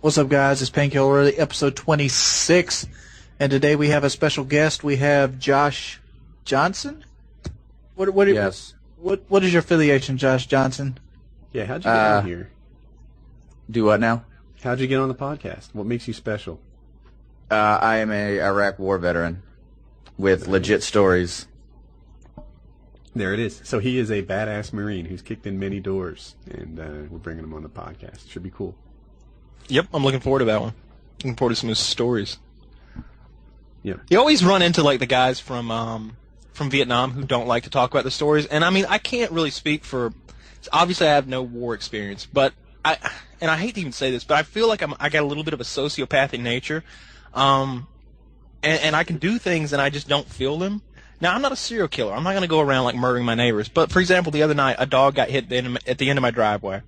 What's up, guys? It's Painkiller, episode 26, and today we have a special guest. We have Josh Johnson. Yes. What is your affiliation, Josh Johnson? Yeah, how'd you get on here? Do what now? How'd you get on the podcast? What makes you special? I am a Iraq war veteran with legit stories. There it is. So he is a badass Marine who's kicked in many doors, and we're bringing him on the podcast. Should be cool. Yep, I'm looking forward to that one. Looking forward to some of his stories. Yep. You always run into like the guys from Vietnam who don't like to talk about the stories, and I mean I can't really speak for. Obviously, I have no war experience, but I hate to even say this, but I feel like I got a little bit of a sociopathic nature, and I can do things and I just don't feel them. Now, I'm not a serial killer. I'm not going to go around like murdering my neighbors. But for example, the other night, a dog got hit at the end of my driveway.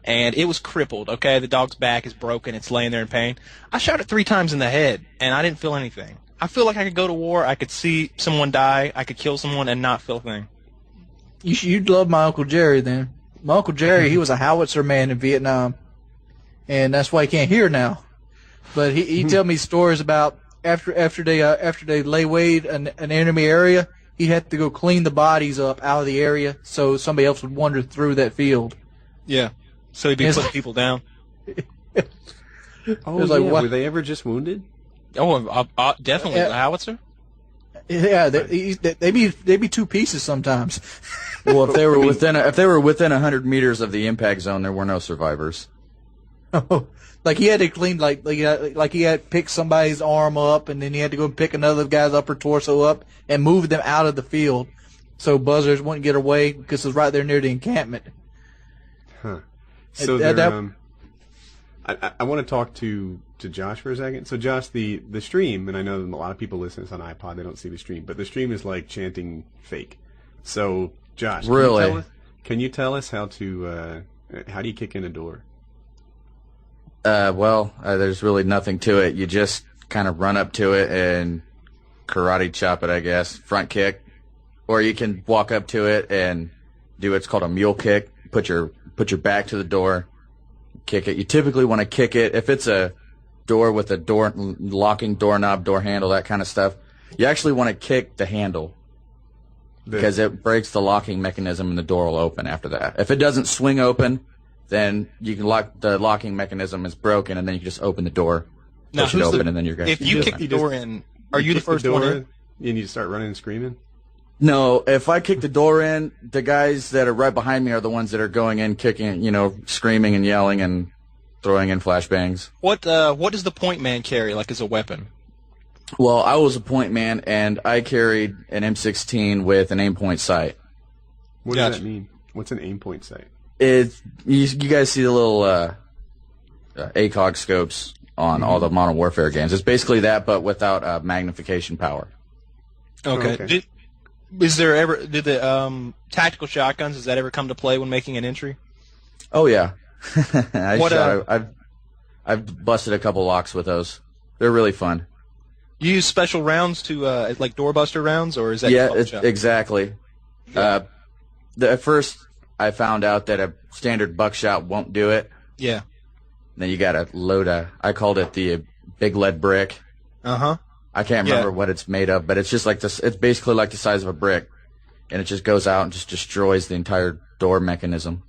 And it was crippled, okay? The dog's back is broken. It's laying there in pain. I shot it 3 times in the head, and I didn't feel anything. I feel like I could go to war. I could see someone die. I could kill someone and not feel a thing. You'd love my Uncle Jerry, then. My Uncle Jerry, he was a howitzer man in Vietnam, and that's why he can't hear now. But he tell me stories about after they lay waste an enemy area, he had to go clean the bodies up out of the area so somebody else would wander through that field. Yeah. So he'd be putting people down. Oh, yeah. Were they ever just wounded? Oh, definitely a howitzer. Yeah, they be 2 pieces sometimes. Well, if they were within 100 meters of the impact zone, there were no survivors. Oh, like he had to clean like he had to pick somebody's arm up, and then he had to go pick another guy's upper torso up and move them out of the field, so buzzers wouldn't get away because it was right there near the encampment. Huh. So I want to talk to Josh for a second. So Josh, the stream, and I know a lot of people listen to this on iPod, they don't see the stream, but the stream is like chanting fake. So Josh, really, can you tell us how do you kick in a door? There's really nothing to it. You just kind of run up to it and karate chop it, I guess. Front kick, or you can walk up to it and do what's called a mule kick. Put your back to the door, kick it. You typically want to kick it if it's a door with a locking doorknob, door handle, that kind of stuff. You actually want to kick the handle because it breaks the locking mechanism and the door will open after that. If it doesn't swing open, then you can the locking mechanism is broken, and then you can just open the door, push it open, and then you're good. If you kick the door in, are you the first one in? And you start running and screaming? No, if I kick the door in, the guys that are right behind me are the ones that are going in, kicking, screaming and yelling and throwing in flashbangs. What does the point man carry, like, as a weapon? Well, I was a point man, and I carried an M16 with an aim point sight. What does that mean? What's an aim point sight? You guys see the little ACOG scopes on all the Modern Warfare games. It's basically that, but without magnification power. Okay. Did the tactical shotguns, does that ever come to play when making an entry? Oh yeah, I've busted a couple locks with those. They're really fun. You use special rounds to like doorbuster rounds, or is that exactly? Yeah. At first, I found out that a standard buckshot won't do it. Yeah. Then you got to load I called it the big lead brick. Uh-huh. I can't remember what it's made of, but it's just like this. It's basically like the size of a brick, and it just goes out and just destroys the entire door mechanism.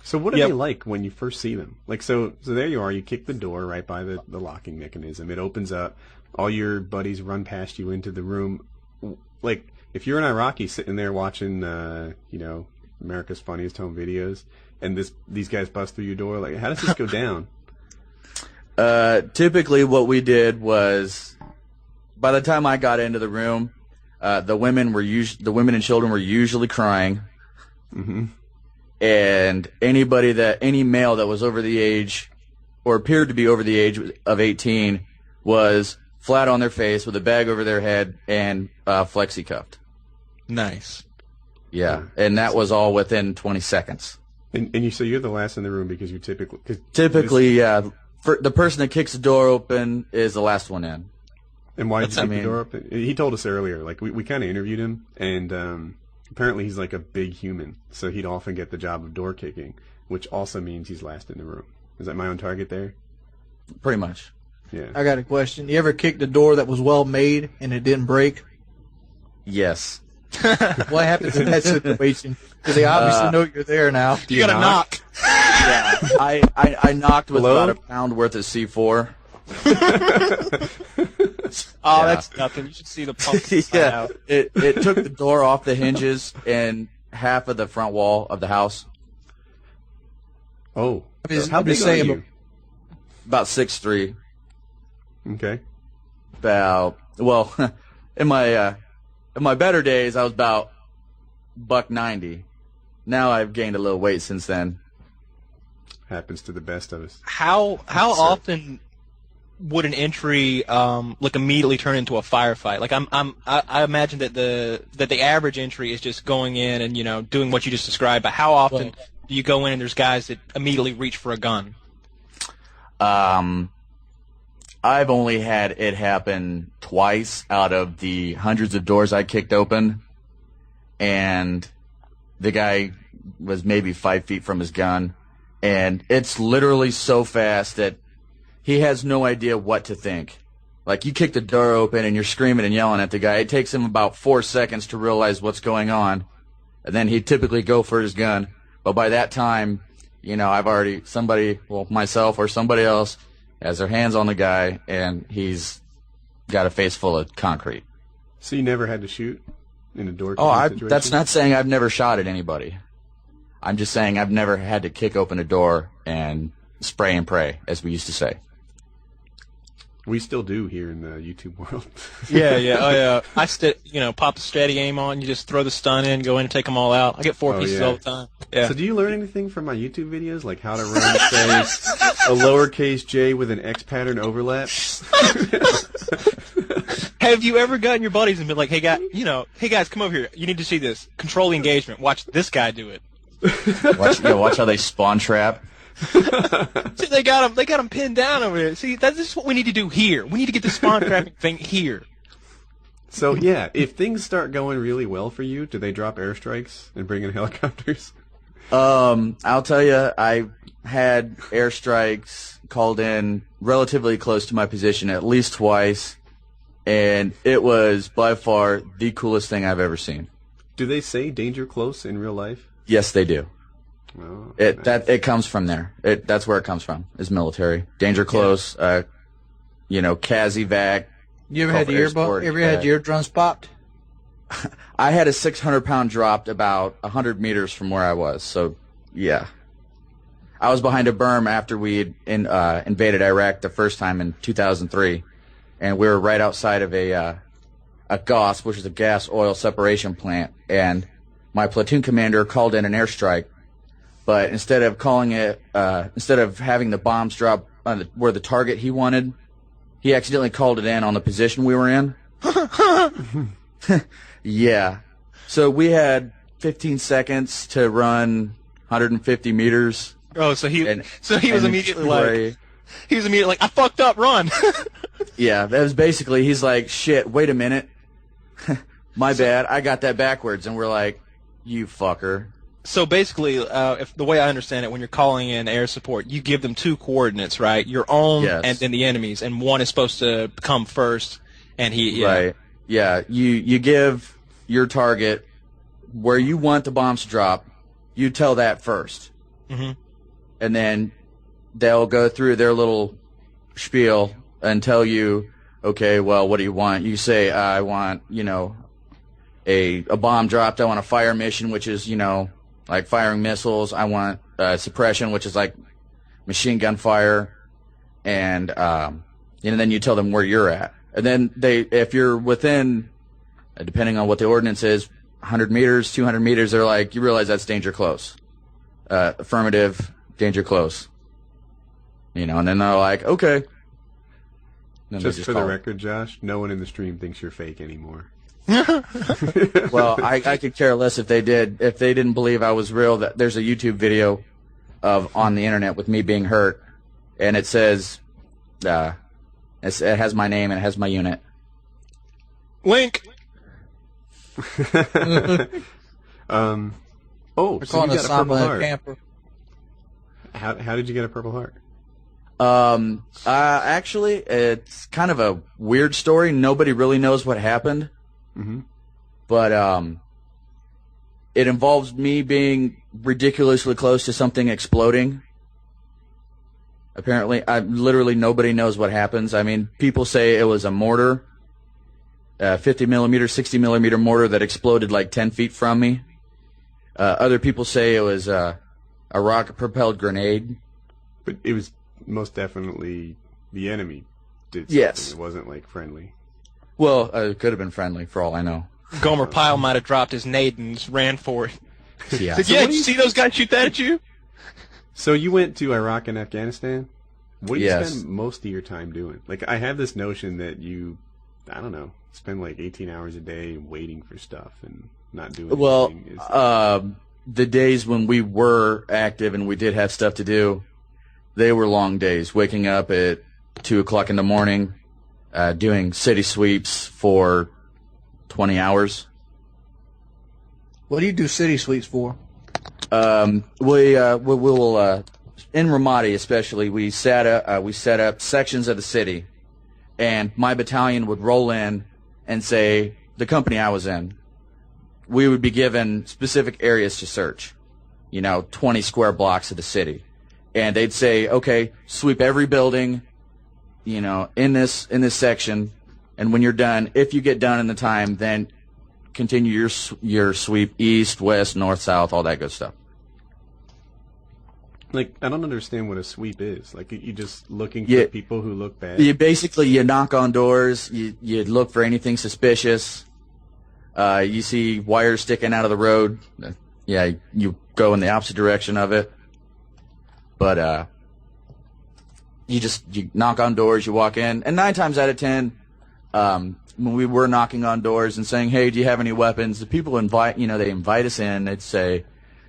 So what are they like when you first see them? Like, so there you are. You kick the door right by the locking mechanism. It opens up. All your buddies run past you into the room. Like, if you're an Iraqi sitting there watching, America's Funniest Home Videos, and these guys bust through your door, like, how does this go down? Typically what we did was, by the time I got into the room, the women and children were usually crying. Mm-hmm. And any male that was over the age, or appeared to be over the age of 18, was flat on their face with a bag over their head and flexi-cuffed. Nice. Yeah, and that was all within 20 seconds. And so you're the last in the room because you typically, yeah. The person that kicks the door open is the last one in. And why did you kick the door open? He told us earlier. Like, we kind of interviewed him, and apparently he's like a big human, so he'd often get the job of door kicking, which also means he's last in the room. Is that my own target there? Pretty much. Yeah. I got a question. You ever kicked a door that was well made and it didn't break? Yes. What happens in that situation? Because they obviously know you're there now. You gotta knock. Yeah. I knocked with Hello? about a pound worth of C4. Oh, Yeah. that's nothing. You should see the pump. Yeah. Out. It took the door off the hinges and half of the front wall of the house. Oh. I mean, How I'm big just are saying, you? About 6'3". Okay. About, well, in my better days, I was about $190. Now I've gained a little weight since then. Happens to the best of us. How often would an entry like immediately turn into a firefight? Like I imagine that the average entry is just going in and doing what you just described. But how often do you go in and there's guys that immediately reach for a gun? I've only had it happen twice out of the hundreds of doors I kicked open, and the guy was maybe 5 feet from his gun, and it's literally so fast that he has no idea what to think. Like, you kick the door open and you're screaming and yelling at the guy. It takes him about 4 seconds to realize what's going on, and then he'd typically go for his gun. But by that time, I've already, myself or somebody else has their hands on the guy, and he's got a face full of concrete. So you never had to shoot in a door situation? That's not saying I've never shot at anybody. I'm just saying I've never had to kick open a door and spray and pray, as we used to say. We still do here in the YouTube world. Yeah. Oh, yeah. I pop the steady aim on. You just throw the stun in, go in and take them all out. I get four pieces all the time. Yeah. So do you learn anything from my YouTube videos, like how to run, say, a lowercase j with an X pattern overlap? Have you ever gotten your buddies and been like, hey guys, come over here. You need to see this. Control the engagement. Watch this guy do it. Watch how they spawn trap. See, they got him pinned down over there. See, this is what we need to do here. We need to get the spawn trapping thing here. So, yeah, if things start going really well for you, do they drop airstrikes and bring in helicopters? I'll tell you, I had airstrikes called in relatively close to my position at least twice, and it was by far the coolest thing I've ever seen. Do they say danger close in real life? Yes, they do. Oh, It comes from there. That's where it comes from, is military. Danger close, CAS-evac. You ever had your eardrums popped? I had a 600-pound drop about 100 meters from where I was, so yeah. I was behind a berm after we had invaded Iraq the first time in 2003, and we were right outside of a GOS, which is a gas oil separation plant, and my platoon commander called in an airstrike, but instead of having the bombs drop on where the target he wanted, he accidentally called it in on the position we were in. Yeah. So we had 15 seconds to run 150 meters. Oh, so he was immediately like, I fucked up, run. Yeah, that was basically, he's like, shit, wait a minute. My bad, I got that backwards. And we're like, you fucker. So basically, if the way I understand it, when you're calling in air support, you give them two coordinates, right? Your own and then the enemy's, and one is supposed to come first, and Right. Yeah, you give your target where you want the bombs to drop, you tell that first. Mm-hmm. And then they'll go through their little spiel and tell you, okay, well, what do you want? You say, I want, a bomb dropped. I want a fire mission, which is, like firing missiles. I want suppression, which is like machine gun fire. And then you tell them where you're at. And then if you're within, depending on what the ordinance is, 100 meters, 200 meters, they're like, you realize that's danger close. Affirmative, danger close. And then they're like, okay. Just for the record, Josh, no one in the stream thinks you're fake anymore. Well, I could care less if they did. If they didn't believe I was real, that there's a YouTube video on the internet with me being hurt, and it says, it has my name and it has my unit. Link. So you got a Purple Heart. Camper. How did you get a Purple Heart? Actually, it's kind of a weird story. Nobody really knows what happened. Mm-hmm. But it involves me being ridiculously close to something exploding. Apparently, literally nobody knows what happens. I mean, people say it was a mortar, 50 millimeter, 60 millimeter mortar that exploded like 10 feet from me. Other people say it was a rocket-propelled grenade. But it was most definitely the enemy did something. Yes. It wasn't like friendly. Well, it could have been friendly for all I know. Gomer Pyle might have dropped his nade and just ran for it. Yeah. Said, yeah, did you see those guys shoot that at you? So you went to Iraq and Afghanistan? What do you Yes. spend most of your time doing? Like, I have this notion that you, I don't know, spend like 18 hours a day waiting for stuff and not doing Well, anything. the days when we were active and we did have stuff to do, they were long days. Waking up at 2 o'clock in the morning, doing city sweeps for 20 hours. What do you do city sweeps for? We will in Ramadi especially. We set up sections of the city, and my battalion would roll in and say the company I was in. We would be given specific areas to search, 20 square blocks of the city, and they'd say, okay, sweep every building, in this section, and when you're done, if you get done in the time, then continue your sweep east, west, north, south, all that good stuff. Like, I don't understand what a sweep is. Like, you just looking for people who look bad? You knock on doors, you look for anything suspicious. You see wires sticking out of the road. You go in the opposite direction of it. But you knock on doors, you walk in, and 9 times out of 10, when we were knocking on doors and saying, "Hey, do you have any weapons?" the people they invite us in. They'd say,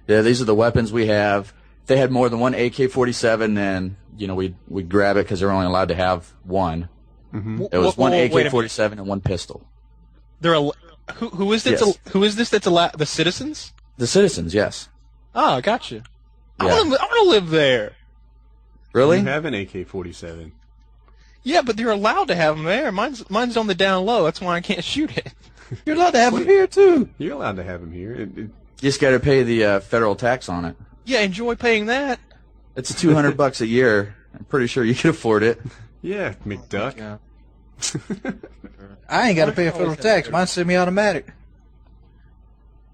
"Yeah, these are the weapons we have." If they had more than one AK-47, then we'd grab it because they're only allowed to have one. Mm-hmm. It was one AK-47 and one pistol. Who is this? Yes. Who is this? That's allowed? The citizens? The citizens, yes. Oh, gotcha. Yeah. I want to live there. Really? You have an AK-47. Yeah, but they're allowed to have them there. Mine's on the down low. That's why I can't shoot it. You're allowed to have them here too. You're allowed to have them here. You just got to pay the federal tax on it. Yeah, enjoy paying that. It's $200 a year. I'm pretty sure you can afford it. Yeah, McDuck. Yeah. I ain't got to pay a federal tax. Mine's semi-automatic.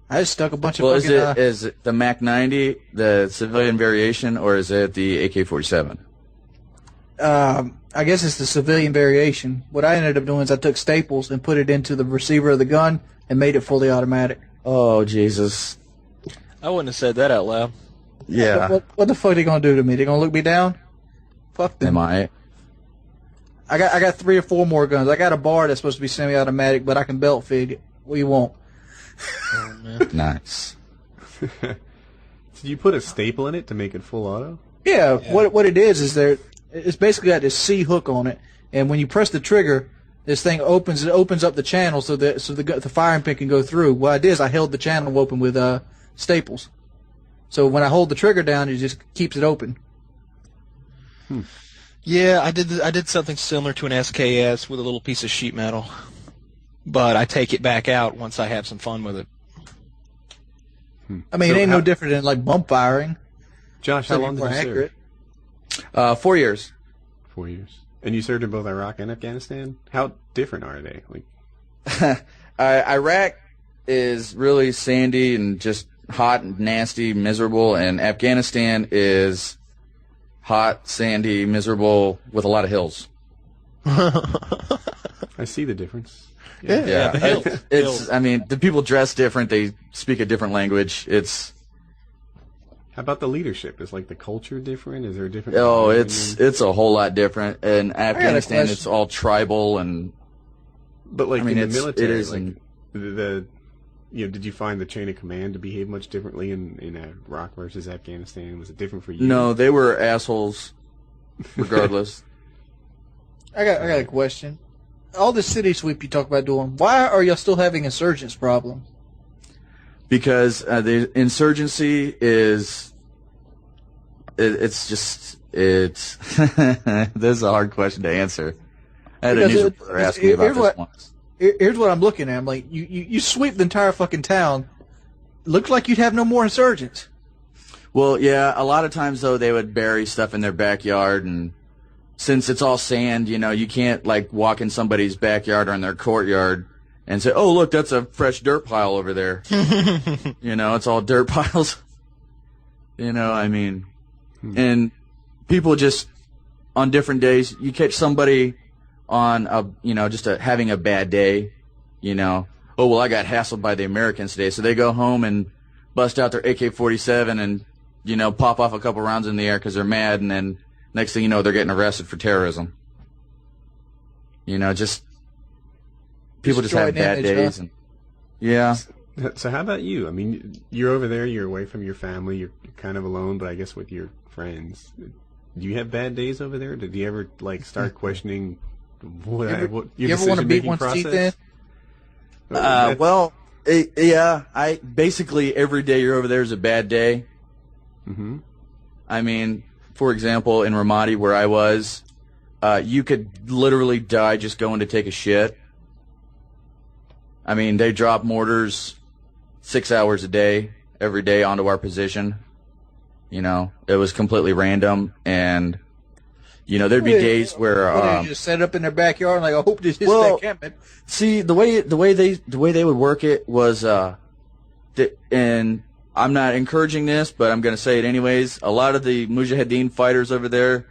I just stuck a bunch of Well, fucking... is it the Mac 90, the civilian variation, or is it the AK-47? I guess it's the civilian variation. What I ended up doing is I took staples and put it into the receiver of the gun and made it fully automatic. Oh, Jesus. I wouldn't have said that out loud. Yeah. What the fuck are they gonna do to me? They gonna look me down? Fuck them. Am I? I got 3 or 4 more guns. I got a bar that's supposed to be semi-automatic, but I can belt feed it. What do you want? Oh, man. Nice. Did you put a staple in it to make it full auto? Yeah. What it is it's basically got this C hook on it, and when you press the trigger, this thing opens up the channel so the firing pin can go through. What I did is I held the channel open with staples. So when I hold the trigger down, it just keeps it open. Yeah, I did something similar to an SKS with a little piece of sheet metal, but I take it back out once I have some fun with it. I mean, So it ain't no different than like bump firing. Josh, how except long did more you accurate. serve? 4 years. 4 years. And you served in both Iraq and Afghanistan? How different are they? Like, Iraq is really sandy and just hot and nasty, miserable, and Afghanistan is hot, sandy, miserable, with a lot of hills. I see the difference. Yeah, the hills. it's. I mean, the people dress different. They speak a different language. It's. How about the leadership? Is like the culture different? Is there a different? Oh, opinion? it's a whole lot different. In Afghanistan, question. it's all tribal and. But like I mean, in the military, it is. like did you find the chain of command to behave much differently in Iraq versus Afghanistan? Was it different for you? No, they were assholes, regardless. I got a question. All this city sweep you talk about doing, why are y'all still having insurgents problems? Because the insurgency is. It's It's this is a hard question to answer. I had a news reporter ask me about this once. Here's what I'm looking at. I'm like, you sweep the entire fucking town. Looks like you'd have no more insurgents. Well, yeah, a lot of times, though, they would bury stuff in their backyard, and since it's all sand, you know, you can't, like, walk in somebody's backyard or in their courtyard and say, oh, look, that's a fresh dirt pile over there. You know, it's all dirt piles. You know, I mean, and people just, on different days, you catch somebody on, having a bad day, you know. Oh, well, I got hassled by the Americans today, so they go home and bust out their AK-47 and, you know, pop off a couple rounds in the air because they're mad, and then next thing you know, they're getting arrested for terrorism. You know, just people just have bad days. And, yeah. So how about you? I mean, you're over there, you're away from your family, you're kind of alone, but I guess with your friends. Do you have bad days over there? Did you ever, like, start questioning what your you ever want to beat one's teeth in? I basically every day you're over there is a bad day. Mm-hmm. I mean, for example, in Ramadi where I was, you could literally die just going to take a shit. I mean, they drop mortars 6 hours a day, every day onto our position. You know, it was completely random, and you know, there'd be days where you just set it up in their backyard and like, I hope this hits that camping. See, the way they would work it was, and I'm not encouraging this, but I'm going to say it anyways. A lot of the Mujahideen fighters over there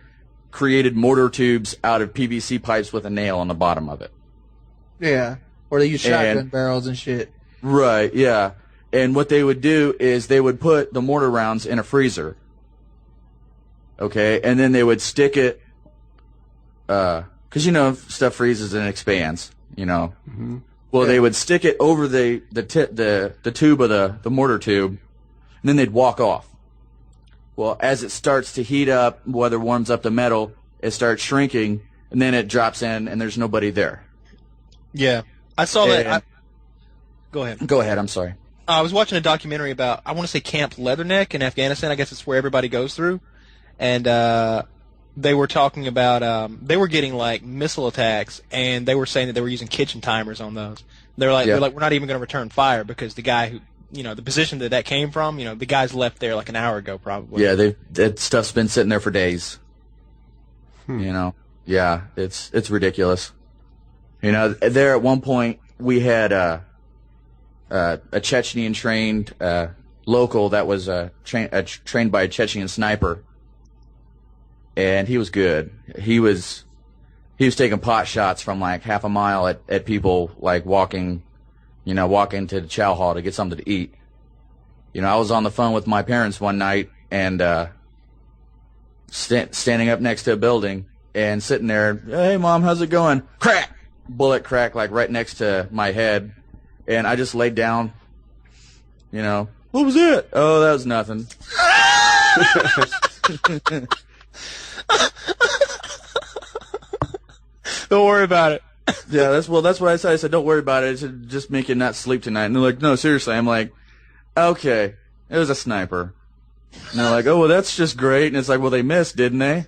created mortar tubes out of PVC pipes with a nail on the bottom of it. Yeah, or they use shotgun barrels and shit. Right, yeah. And what they would do is they would put the mortar rounds in a freezer. Okay, and then they would stick it, because you know stuff freezes and expands. You know. Mm-hmm. Well, they would stick it over the tube of the mortar tube, and then they'd walk off. Well, as it starts to heat up, whether it warms up the metal, it starts shrinking, and then it drops in, and there's nobody there. Yeah, I saw that. Go ahead. Go ahead. I'm sorry. I was watching a documentary about, I want to say Camp Leatherneck in Afghanistan. I guess it's where everybody goes through. And they were talking about, they were getting, like, missile attacks, and they were saying that they were using kitchen timers on those. They're like, we're not even going to return fire because the guy who, you know, the position that came from, you know, the guy's left there like an hour ago probably. Yeah, that stuff's been sitting there for days. You know, yeah, it's ridiculous. You know, there at one point we had a Chechenian trained local that was trained by a Chechen sniper, and he was good. He was taking pot shots from like half a mile at people like walking to the chow hall to get something to eat. You know, I was on the phone with my parents one night and standing up next to a building and sitting there, hey mom, how's it going? Crack! Bullet crack like right next to my head. And I just laid down, you know, what was it? Oh, that was nothing. Don't worry about it. Yeah, that's what I said. I said, don't worry about it. It should just make you not sleep tonight. And they're like, no, seriously. I'm like, okay, it was a sniper. And they're like, oh, well, that's just great. And it's like, well, they missed, didn't they?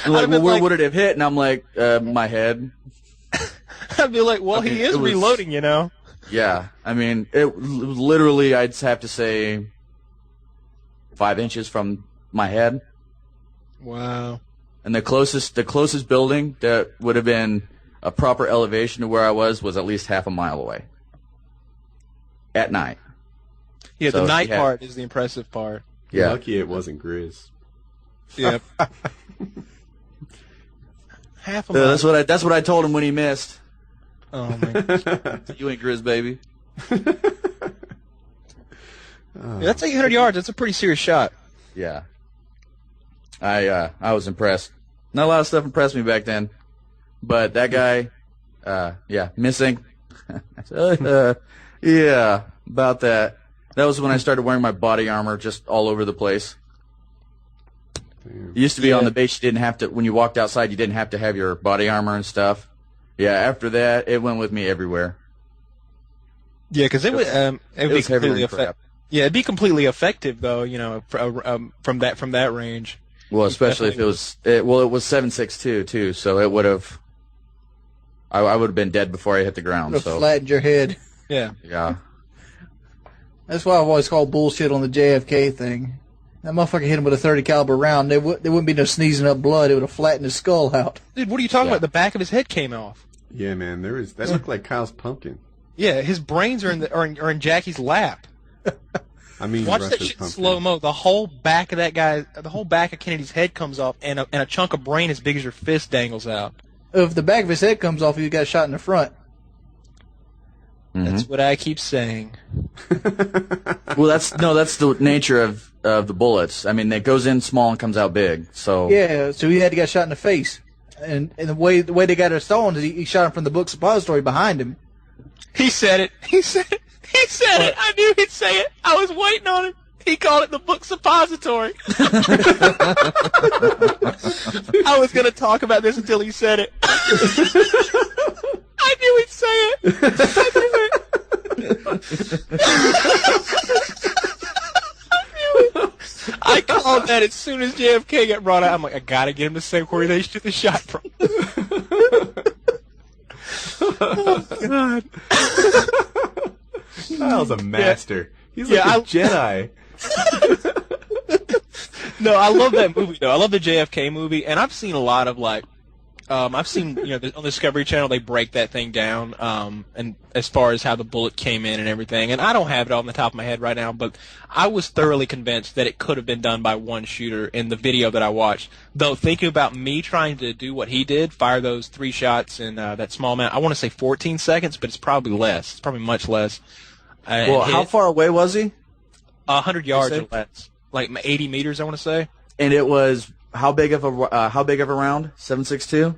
They're like, well, where would it have hit? And I'm like, my head. I'd be like, well, he is reloading, you know. Yeah, I mean, it literally, I'd have to say 5 inches from my head. Wow. And the closest building that would have been a proper elevation to where I was at least half a mile away. At night. Yeah, so the night part is the impressive part. Yeah. Lucky it wasn't Grizz. Yep. Half a mile. That's what I told him when he missed. Oh my gosh. You ain't Grizz, baby. That's 800 yards. That's a pretty serious shot. Yeah. I was impressed. Not a lot of stuff impressed me back then, but that guy, missing. Yeah, about that. That was when I started wearing my body armor just all over the place. It used to be on the base, you didn't have to, when you walked outside, you didn't have to have your body armor and stuff. Yeah, after that, it went with me everywhere. Yeah, because it would be completely Yeah, it'd be completely effective though, you know, from that range. Well, especially if it was it was 7.62 too, so it would have. I would have been dead before I hit the ground. Would have So flattened your head. Yeah. yeah. That's why I've always called bullshit on the JFK thing. That motherfucker hit him with a 30 caliber round. There wouldn't be no sneezing up blood. It would have flattened his skull out. Dude, what are you talking about? The back of his head came off. Yeah, man, that looked like Kyle's pumpkin. Yeah, his brains are in Jackie's lap. I mean, Watch Russ's that shit in pumpkin. slow mo. The whole back of that guy, the whole back of Kennedy's head comes off, and a chunk of brain as big as your fist dangles out. If the back of his head comes off, he got shot in the front. That's what I keep saying. Well, that's the nature of the bullets. I mean, it goes in small and comes out big. So Yeah, so he had to get shot in the face. And the way they got it stolen is he shot him from the book suppository behind him. He said it. He said it. He said it. I knew he'd say it. I was waiting on him. He called it the book suppository. I was going to talk about this until he said it. I knew he'd say it. I knew it. I called that as soon as JFK got brought out. I'm like, I got to get him to say where they took the shot from. Oh, God. Kyle's a master. He's like Yeah, a Jedi. No, I love that movie though. I love the JFK movie, and I've seen a lot of I've seen on the Discovery Channel they break that thing down, and as far as how the bullet came in and everything. And I don't have it on the top of my head right now, but I was thoroughly convinced that it could have been done by one shooter in the video that I watched. Though thinking about me trying to do what he did, fire those 3 shots in that small amount, I want to say 14 seconds, but it's probably less. It's probably much less. well, how far away was he? 100 yards or less, like 80 meters, I want to say. And it was how big of a round? 7.62.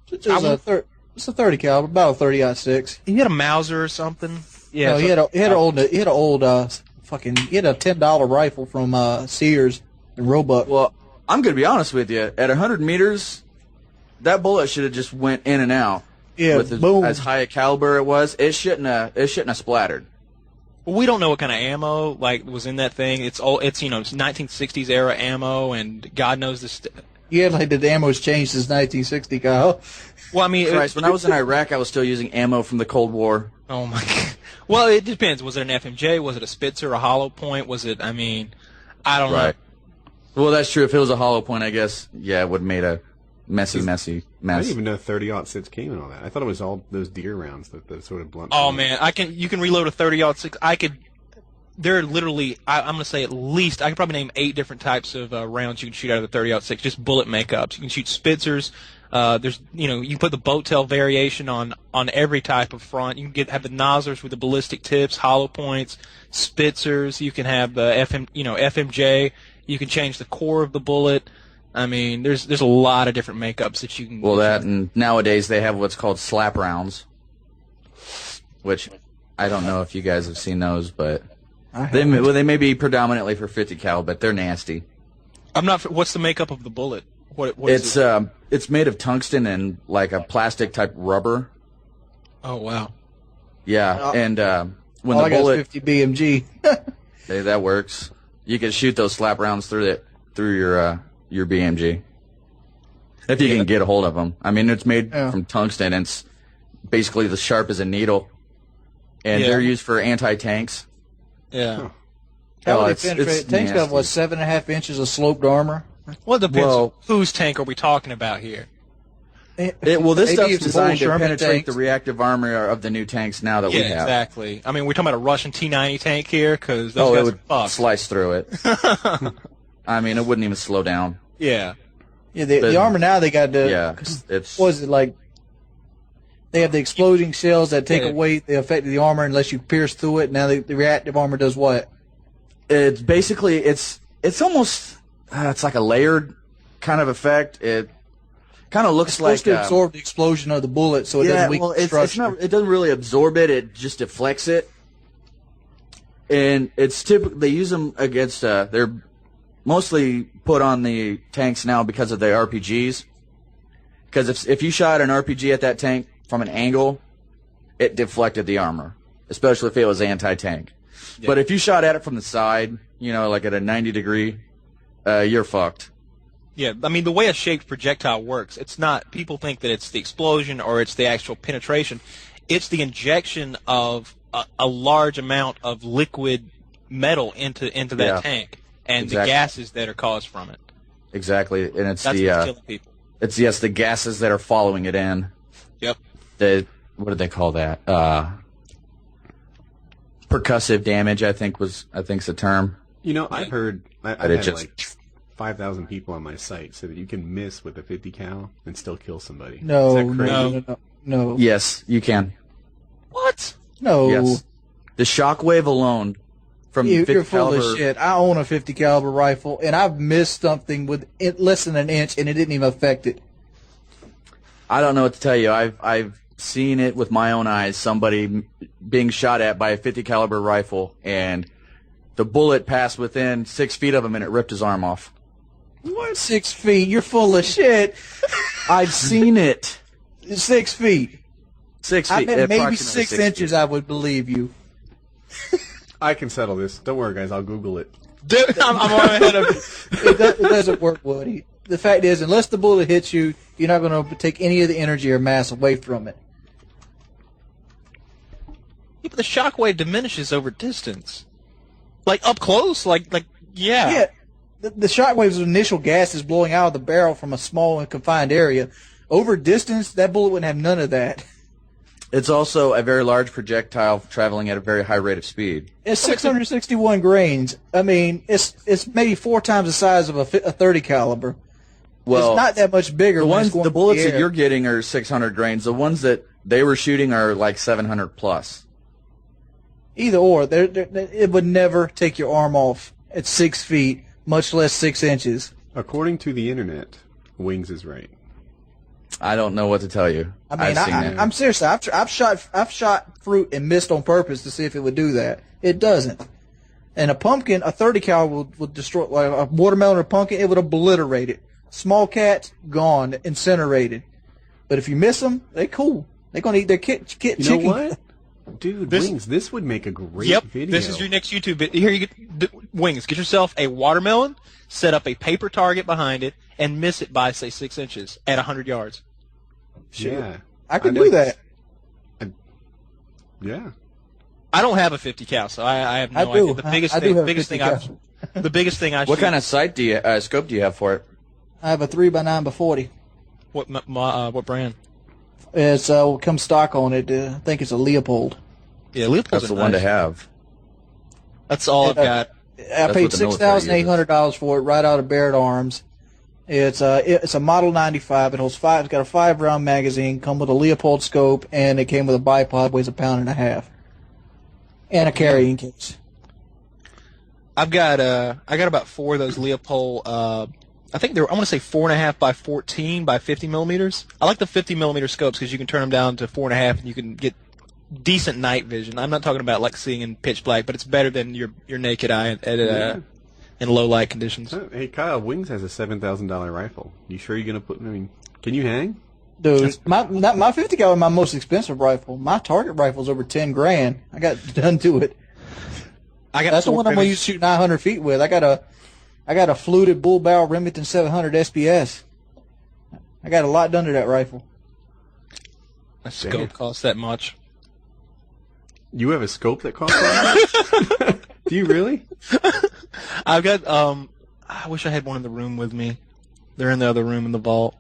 It's a 30 caliber, about a 30-06. He had a Mauser or something. Yeah, No, he had a $10 rifle from Sears and Roebuck. Well, I'm gonna be honest with you. At 100 meters, that bullet should have just went in and out. Yeah, with boom. as high a caliber it was, it shouldn't have splattered. we don't know what kind of ammo was in that thing. It's 1960s era ammo, and God knows this. Yeah, like the ammo's changed since 1960, Kyle. Well, I mean, Christ, when I was in Iraq, I was still using ammo from the Cold War. oh my God. Well, it depends. Was it an FMJ? Was it a Spitzer? A hollow point? Was it? I mean, I don't know. Well, that's true. If it was a hollow point, I guess, yeah, it would have made a messy I mess. didn't even know 30-06 came and all that. I thought it was all those deer rounds, that sort of blunt. Oh man, you can reload a 30-06. There are literally, I'm going to say at least, I could probably name 8 different types of rounds you can shoot out of the 30-06, just bullet makeups. You can shoot Spitzers. You can put the boat tail variation on every type of front. You can have the Nosers with the ballistic tips, hollow points, Spitzers. You can have the FMJ. You can change the core of the bullet. I mean, there's a lot of different makeups that you can. Well, and nowadays they have what's called slap rounds, which I don't know if you guys have seen those, but they may be predominantly for 50 cal, but they're nasty. I'm not. What's the makeup of the bullet? What is it? It's made of tungsten and like a plastic type rubber. Oh wow. Yeah, and when all the I got bullet is 50 BMG. that works, you can shoot those slap rounds through your BMG if you can get a hold of them. I mean, it's made from tungsten, and it's basically as sharp as a needle, and they're used for anti-tanks. Yeah. How would it's they penetrate? Tank's got, what, 7.5 inches of sloped armor? Well, it depends. Whose tank are we talking about here? This Maybe stuff's it's designed to Sherman penetrate tanks. the reactive armor of the new tanks now that we have. Exactly. I mean, we're talking about a Russian T-90 tank here, because those it guys would are slice through it. I mean, it wouldn't even slow down. Yeah. Yeah, the armor now they got it's what is it like? They have the exploding shells that take away the effect of the armor unless you pierce through it. Now the reactive armor does what? It's basically it's almost it's like a layered kind of effect. It kind of looks It's supposed like to absorb the explosion of the bullet, so it doesn't weaken the it's structure. not. It doesn't really absorb it. It just deflects it. And it's typically they use them against. They're mostly put on the tanks now because of the RPGs. Because if you shot an RPG at that tank from an angle, it deflected the armor, especially if it was anti-tank. Yeah. But if you shot at it from the side, you know, like at a 90 degree, you're fucked. Yeah, I mean, the way a shaped projectile works, it's not, people think that it's the explosion or it's the actual penetration. It's the injection of a large amount of liquid metal into that tank and the gases that are caused from it. Exactly, and it's That's what's killing people. It's the gases that are following it in. Yep. What did they call that? Percussive damage, I think's the term. You know, I've heard I've But it had just- like 5,000 people on my site so that you can miss with a 50 cal and still kill somebody. No, Is that crazy? no. Yes, you can. What? No. Yes. The shockwave alone from 50 You're full caliber. of shit. I own a 50 caliber rifle, and I've missed something with less than an inch, and it didn't even affect it. I don't know what to tell you. I've seen it with my own eyes. Somebody being shot at by a 50 caliber rifle, and the bullet passed within 6 feet of him, and it ripped his arm off. What? 6 feet? You're full of shit. I've seen it. 6 feet. 6 I feet. bet maybe approximately 6 6 inches. feet. I would believe you. I can settle this. Don't worry, guys. I'll Google it. Dude, I'm already ahead of It doesn't work, Woody. The fact is, unless the bullet hits you, you're not going to take any of the energy or mass away from it. Yeah, but the shockwave diminishes over distance. Like, up close, yeah. Yeah. The shockwave's initial gas is blowing out of the barrel from a small and confined area. Over distance, that bullet wouldn't have none of that. It's also a very large projectile traveling at a very high rate of speed. It's 661 grains. I mean, it's maybe 4 times the size of a 30 caliber. Well, it's not that much bigger. the bullets that you're you're getting are 600 grains. The ones that they were shooting are like 700 plus. either or. It would never take your arm off at 6 feet, much less 6 inches. According to the internet, Wings is right. I don't know what to tell you. I mean, I've seen it. I'm serious. I've shot fruit and missed on purpose to see if it would do that. It doesn't. And a pumpkin, a 30 cal would destroy, like a watermelon or pumpkin, it would obliterate it. Small cats, gone, incinerated. But if you miss them, they cool. They're gonna eat their chicken. You know what? Dude, Wings, this would make a great video. This is your next YouTube video. Here, you get Wings. Get yourself a watermelon, set up a paper target behind it, and miss it by, say, 6 inches at 100 yards. Yeah. I could do that. Yeah. I don't have a 50 cal, so I have no I do. idea. The biggest I do thing, have a biggest 50 thing cal. the biggest thing I What shoot. kind of scope do you have for it? I have a 3x9x40. What brand? It's comes stock on it. I think it's a Leopold. Yeah, Leopold's That's the nice. one to have. That's all I've got. I paid what the military $6,800 for it right out of Barrett Arms. It's a Model 95. It holds five. It's got a 5-round magazine. Come with a Leopold scope, and it came with a bipod. Weighs 1.5 pounds, and a carrying case. I got about 4 of those Leopold. I think they're, I want to say 4.5 by 14 by 50 millimeters. I like the 50 millimeter scopes because you can turn them down to 4.5 and you can get decent night vision. I'm not talking about like seeing in pitch black, but it's better than your naked eye in low light conditions. Hey, Kyle, Wings has a $7,000 rifle. You sure you're going to put, can you hang? Dude, my 50 cal is my most expensive rifle. My target rifle's over 10 grand. I got done to it. That's the one I'm going to shoot 900 feet with. I got a fluted bull barrel Remington 700 SPS. I got a lot done to that rifle. A scope costs that much. You have a scope that costs that much? Do you really? I've got, I wish I had one in the room with me. They're in the other room in the vault.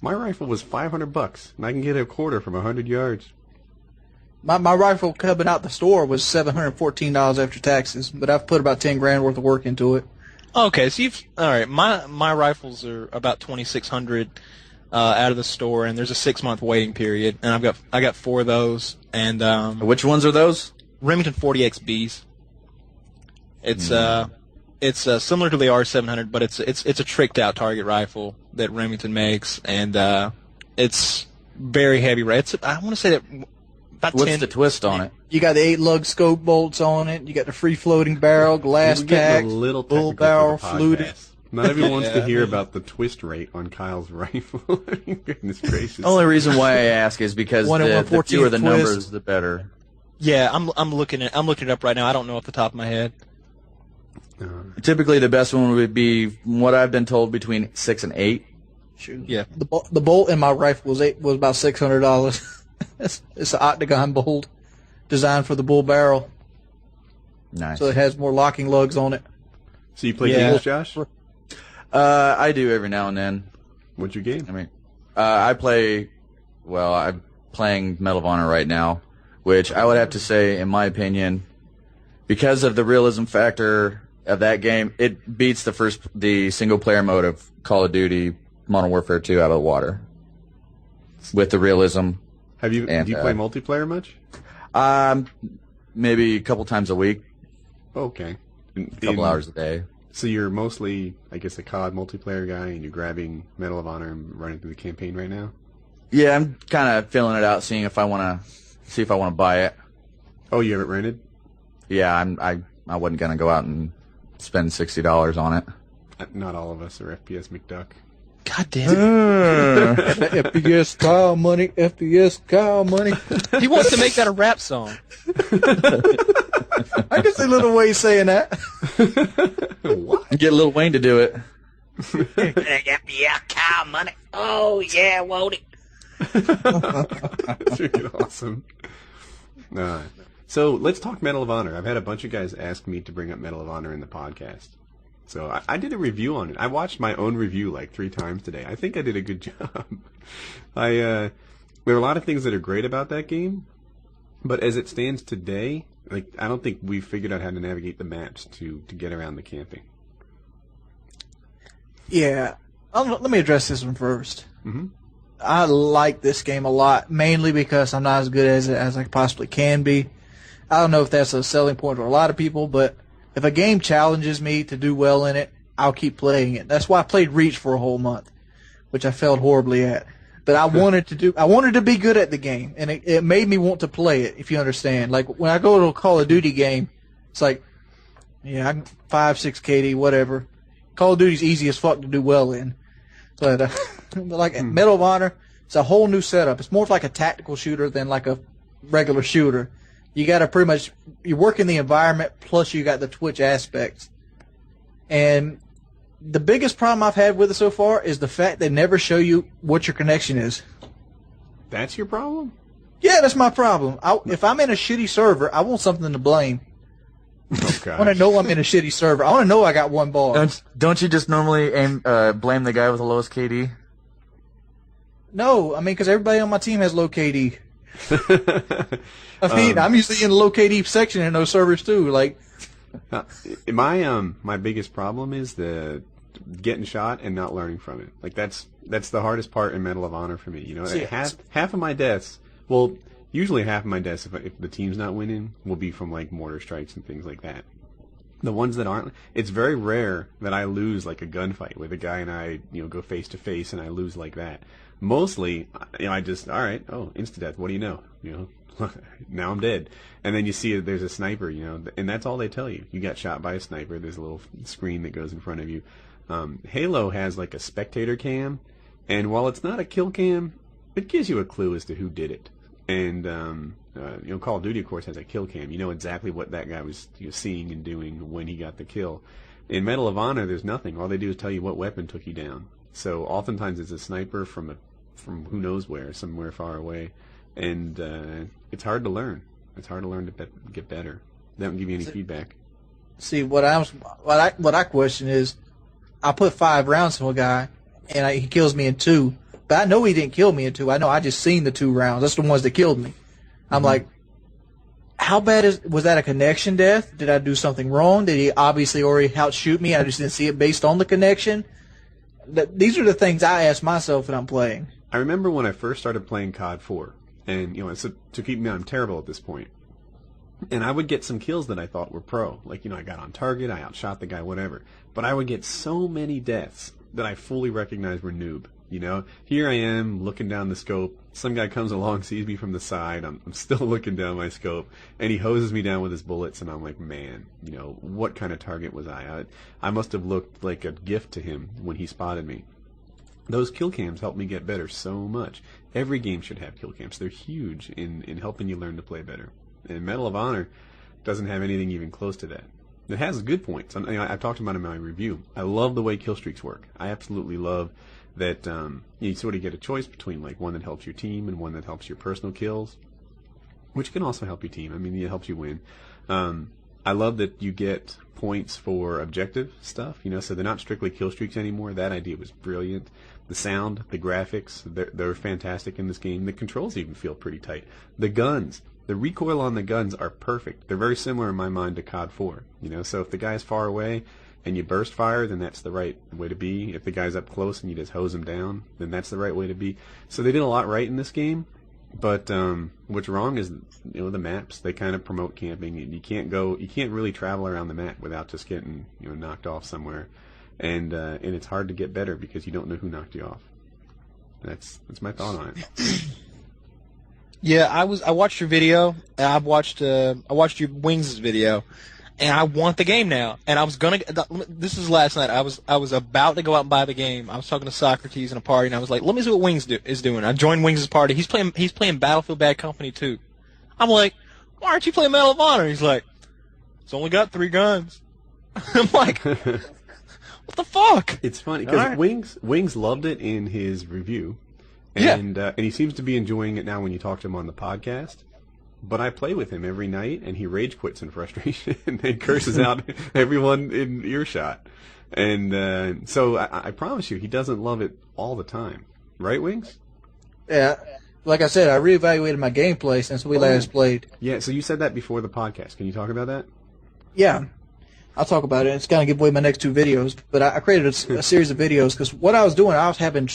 My rifle was $500, and I can get a quarter from 100 yards. My rifle coming out the store was $714 after taxes, but I've put about 10 grand worth of work into it. Okay, so all right. My rifles are about 2,600 out of the store, and there's a 6-month waiting period, and I got 4 of those, and Which ones are those? Remington 40XBs. It's similar to the R700, but it's a tricked out target rifle that Remington makes, and it's very heavy. I want to say that about What's 10. the twist on it? You got the 8-lug scope bolts on it. You got the free floating barrel, glass We're getting pack, a little bull technical barrel, for the fluted. podcast. Not everyone wants to hear about the twist rate on Kyle's rifle. Goodness gracious. The only reason why I ask is because One and the 1/14 fewer the twist. numbers, the better. Yeah, I'm looking it up right now. I don't know off the top of my head. Typically, the best one would be, from what I've been told, between 6 and 8. Shoot. Yeah. The bolt in my rifle was about $600. It's an octagon bolt designed for the bull barrel, Nice. so it has more locking lugs on it. So you play Yeah. games, Josh? I do every now and then. What's your game? I mean, I'm playing Medal of Honor right now, which I would have to say, in my opinion, because of the realism factor of that game, it beats the single-player mode of Call of Duty Modern Warfare 2 out of the water. With the realism. Do you play multiplayer much? Maybe a couple times a week, Okay. a couple hours a day. So you're mostly, I guess, a COD multiplayer guy, and you're grabbing Medal of Honor and running through the campaign right now? Yeah, I'm kind of filling it out, seeing if I want to buy it. Oh, you have it rented? Yeah, I wasn't gonna go out and spend $60 on it. Not all of us are FPS McDuck. God damn it. FPS cow money, FPS cow money. He wants to make that a rap song. I can see Lil Wayne saying that. What? Get Lil Wayne to do it. Yeah, cow money. Oh, yeah, won't it? That's freaking awesome. So let's talk Medal of Honor. I've had a bunch of guys ask me to bring up Medal of Honor in the podcast. So I did a review on it. I watched my own review like 3 times today. I think I did a good job. There are a lot of things that are great about that game, but as it stands today, like I don't think we've figured out how to navigate the maps to get around the camping. Yeah. Let me address this one first. Mm-hmm. I like this game a lot, mainly because I'm not as good as I possibly can be. I don't know if that's a selling point for a lot of people, but if a game challenges me to do well in it, I'll keep playing it. That's why I played Reach for a whole month, which I failed horribly at. But I wanted to be good at the game, and it made me want to play it, if you understand. Like, when I go to a Call of Duty game, it's like, yeah, I can 5-6 KD, whatever. Call of Duty's easy as fuck to do well in. But, like, Medal of Honor, it's a whole new setup. It's more like a tactical shooter than like a regular shooter. You got to pretty much, you work in the environment, plus you got the Twitch aspects. And the biggest problem I've had with it so far is the fact they never show you what your connection is. That's your problem? Yeah, that's my problem. If I'm in a shitty server, I want something to blame. Okay. I want to know I'm in a shitty server. I want to know I got one bar. Don't you just normally blame the guy with the lowest KD? No, I mean, because everybody on my team has low KD. I mean, I'm usually in the low KD section in those servers too. Like, my biggest problem is the getting shot and not learning from it. Like that's the hardest part in Medal of Honor for me. You know, See, half of my deaths. Well, usually half of my deaths, if the team's not winning, will be from like mortar strikes and things like that. The ones that aren't, it's very rare that I lose like a gunfight where the guy and I, go face to face and I lose like that. Mostly, I just, all right, insta-death, what do you know? Now I'm dead. And then you see there's a sniper, and that's all they tell you. You got shot by a sniper. There's a little screen that goes in front of you. Halo has like a spectator cam, and while it's not a kill cam, it gives you a clue as to who did it. And, Call of Duty, of course, has a kill cam. You know exactly what that guy was seeing and doing when he got the kill. In Medal of Honor, there's nothing. All they do is tell you what weapon took you down. So oftentimes it's a sniper from who knows where, somewhere far away. And it's hard to learn. It's hard to learn to get better. They don't give you any feedback. See, what I question is, I put 5 rounds to a guy, and he kills me in 2. But I know he didn't kill me in 2. I know I just seen the 2 rounds. That's the ones that killed me. I'm like, how bad was that a connection death? Did I do something wrong? Did he obviously already outshoot me? I just didn't see it based on the connection. These are the things I ask myself when I'm playing. I remember when I first started playing COD 4, and so to keep me, I'm terrible at this point. And I would get some kills that I thought were pro. Like, I got on target, I outshot the guy, whatever. But I would get so many deaths that I fully recognized were noob. Here I am looking down the scope. Some guy comes along, sees me from the side. I'm still looking down my scope, and he hoses me down with his bullets. And I'm like, man, what kind of target was I? I must have looked like a gift to him when he spotted me. Those kill cams helped me get better so much. Every game should have kill cams. They're huge in helping you learn to play better. And Medal of Honor doesn't have anything even close to that. It has good points. I've talked about it in my review. I love the way kill streaks work. I absolutely love that you sort of get a choice between like one that helps your team and one that helps your personal kills, which can also help your team. I mean, it helps you win. I love that you get points for objective stuff, so they're not strictly kill streaks anymore. That idea was brilliant. The sound, the graphics, they're fantastic in this game. The controls even feel pretty tight. The guns, the recoil on the guns are perfect. They're very similar in my mind to COD 4. So if the guy's far away and you burst fire, then that's the right way to be. If the guy's up close and you just hose him down, then that's the right way to be. So they did a lot right in this game. But what's wrong is, the maps. They kind of promote camping. You can't really travel around the map without just getting knocked off somewhere. And it's hard to get better because you don't know who knocked you off. That's my thought on it. Yeah, I watched your video. And I watched your Wings' video, and I want the game now. And I was gonna. This is last night. I was about to go out and buy the game. I was talking to Socrates in a party, and I was like, "Let me see what Wings is doing." I joined Wings' party. He's playing Battlefield Bad Company 2. I'm like, "Why aren't you playing Medal of Honor?" He's like, "It's only got 3 guns." I'm like, what the fuck? It's funny because Wings loved it in his review, and he seems to be enjoying it now when you talk to him on the podcast. But I play with him every night, and he rage quits in frustration and curses out everyone in earshot. And so I promise you, he doesn't love it all the time, right, Wings? Yeah, like I said, I reevaluated my gameplay since we last played. Yeah, so you said that before the podcast. Can you talk about that? Yeah. I'll talk about it. It's going to give away my next 2 videos. But I created a series of videos because what I was doing, I was having...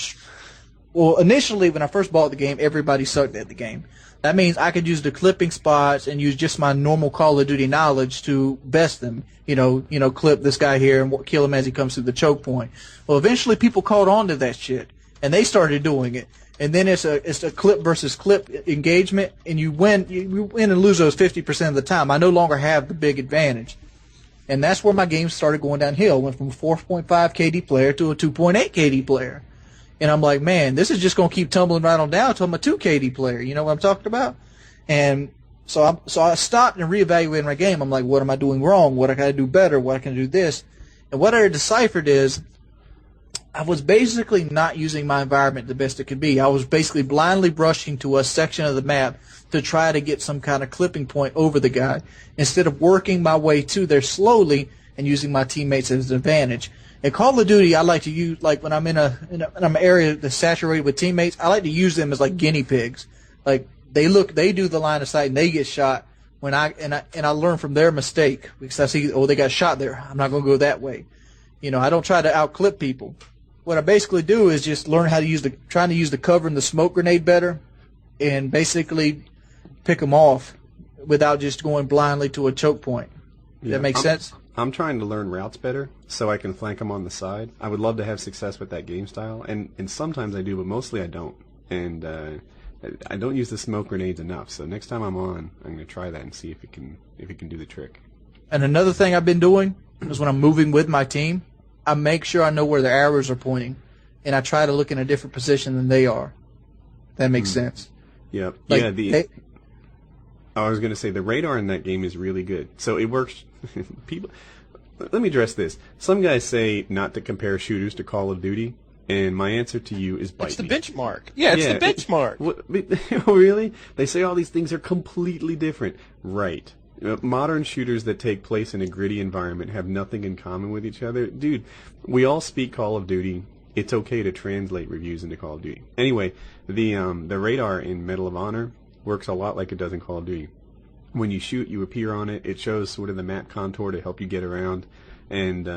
Well, initially, when I first bought the game, everybody sucked at the game. That means I could use the clipping spots and use just my normal Call of Duty knowledge to best them. Clip this guy here and kill him as he comes through the choke point. Well, eventually people caught on to that shit, and they started doing it. And then it's a clip versus clip engagement, and you win and lose those 50% of the time. I no longer have the big advantage. And that's where my game started going downhill. Went from a 4.5 KD player to a 2.8 KD player. And I'm like, man, this is just going to keep tumbling right on down until I'm a 2 KD player. You know what I'm talking about? And so I stopped and reevaluated my game. I'm like, what am I doing wrong? What I got to do better? What I can do this? And what I deciphered is I was basically not using my environment the best it could be. I was basically blindly brushing to a section of the map to try to get some kind of clipping point over the guy instead of working my way to there slowly and using my teammates as an advantage. In Call of Duty, I like to use, like when I'm in an area that's saturated with teammates, I like to use them as like guinea pigs. Like they do the line of sight and they get shot when I learn from their mistake because I see, oh, they got shot there. I'm not going to go that way. I don't try to outclip people. What I basically do is just learn how to trying to use the cover and the smoke grenade better, and basically pick them off without just going blindly to a choke point. Does that make sense? I'm trying to learn routes better so I can flank them on the side. I would love to have success with that game style, and sometimes I do, but mostly I don't. And I don't use the smoke grenades enough. So next time I'm going to try that and see if it can do the trick. And another thing I've been doing is when I'm moving with my team, I make sure I know where their arrows are pointing, and I try to look in a different position than they are. That makes sense. Yep. Like, I was going to say the radar in that game is really good. So it works. People, let me address this. Some guys say not to compare shooters to Call of Duty, and my answer to you is bite me. It's the benchmark. Yeah, it's the benchmark. Really? They say all these things are completely different. Right. Modern shooters that take place in a gritty environment have nothing in common with each other. Dude, we all speak Call of Duty. It's okay to translate reviews into Call of Duty. Anyway, the radar in Medal of Honor works a lot like it does in Call of Duty. When you shoot, you appear on it. It shows sort of the map contour to help you get around. And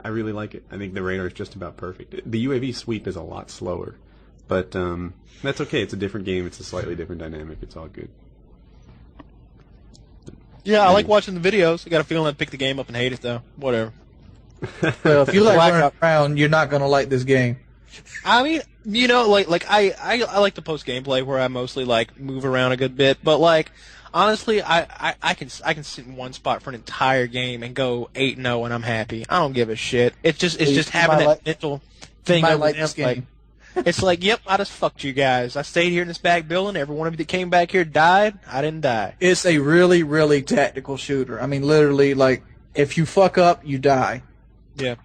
I really like it. I think the radar is just about perfect. The UAV sweep is a lot slower. But that's okay. It's a different game. It's a slightly different dynamic. It's all good. Yeah, I like watching the videos. I got a feeling I'd pick the game up and hate it, though. Whatever. Well, if you like running around, you're not going to like this game. I mean, I like the post gameplay where I mostly move around a good bit, but honestly, I can sit in one spot for an entire game and go 8-0 and I'm happy. I don't give a shit. It's just having that mental thing. You might like this game. It's like, yep, I just fucked you guys. I stayed here in this back building. Every one of you that came back here died. I didn't die. It's a really, really tactical shooter. I mean, literally, like, if you fuck up, you die. Yeah.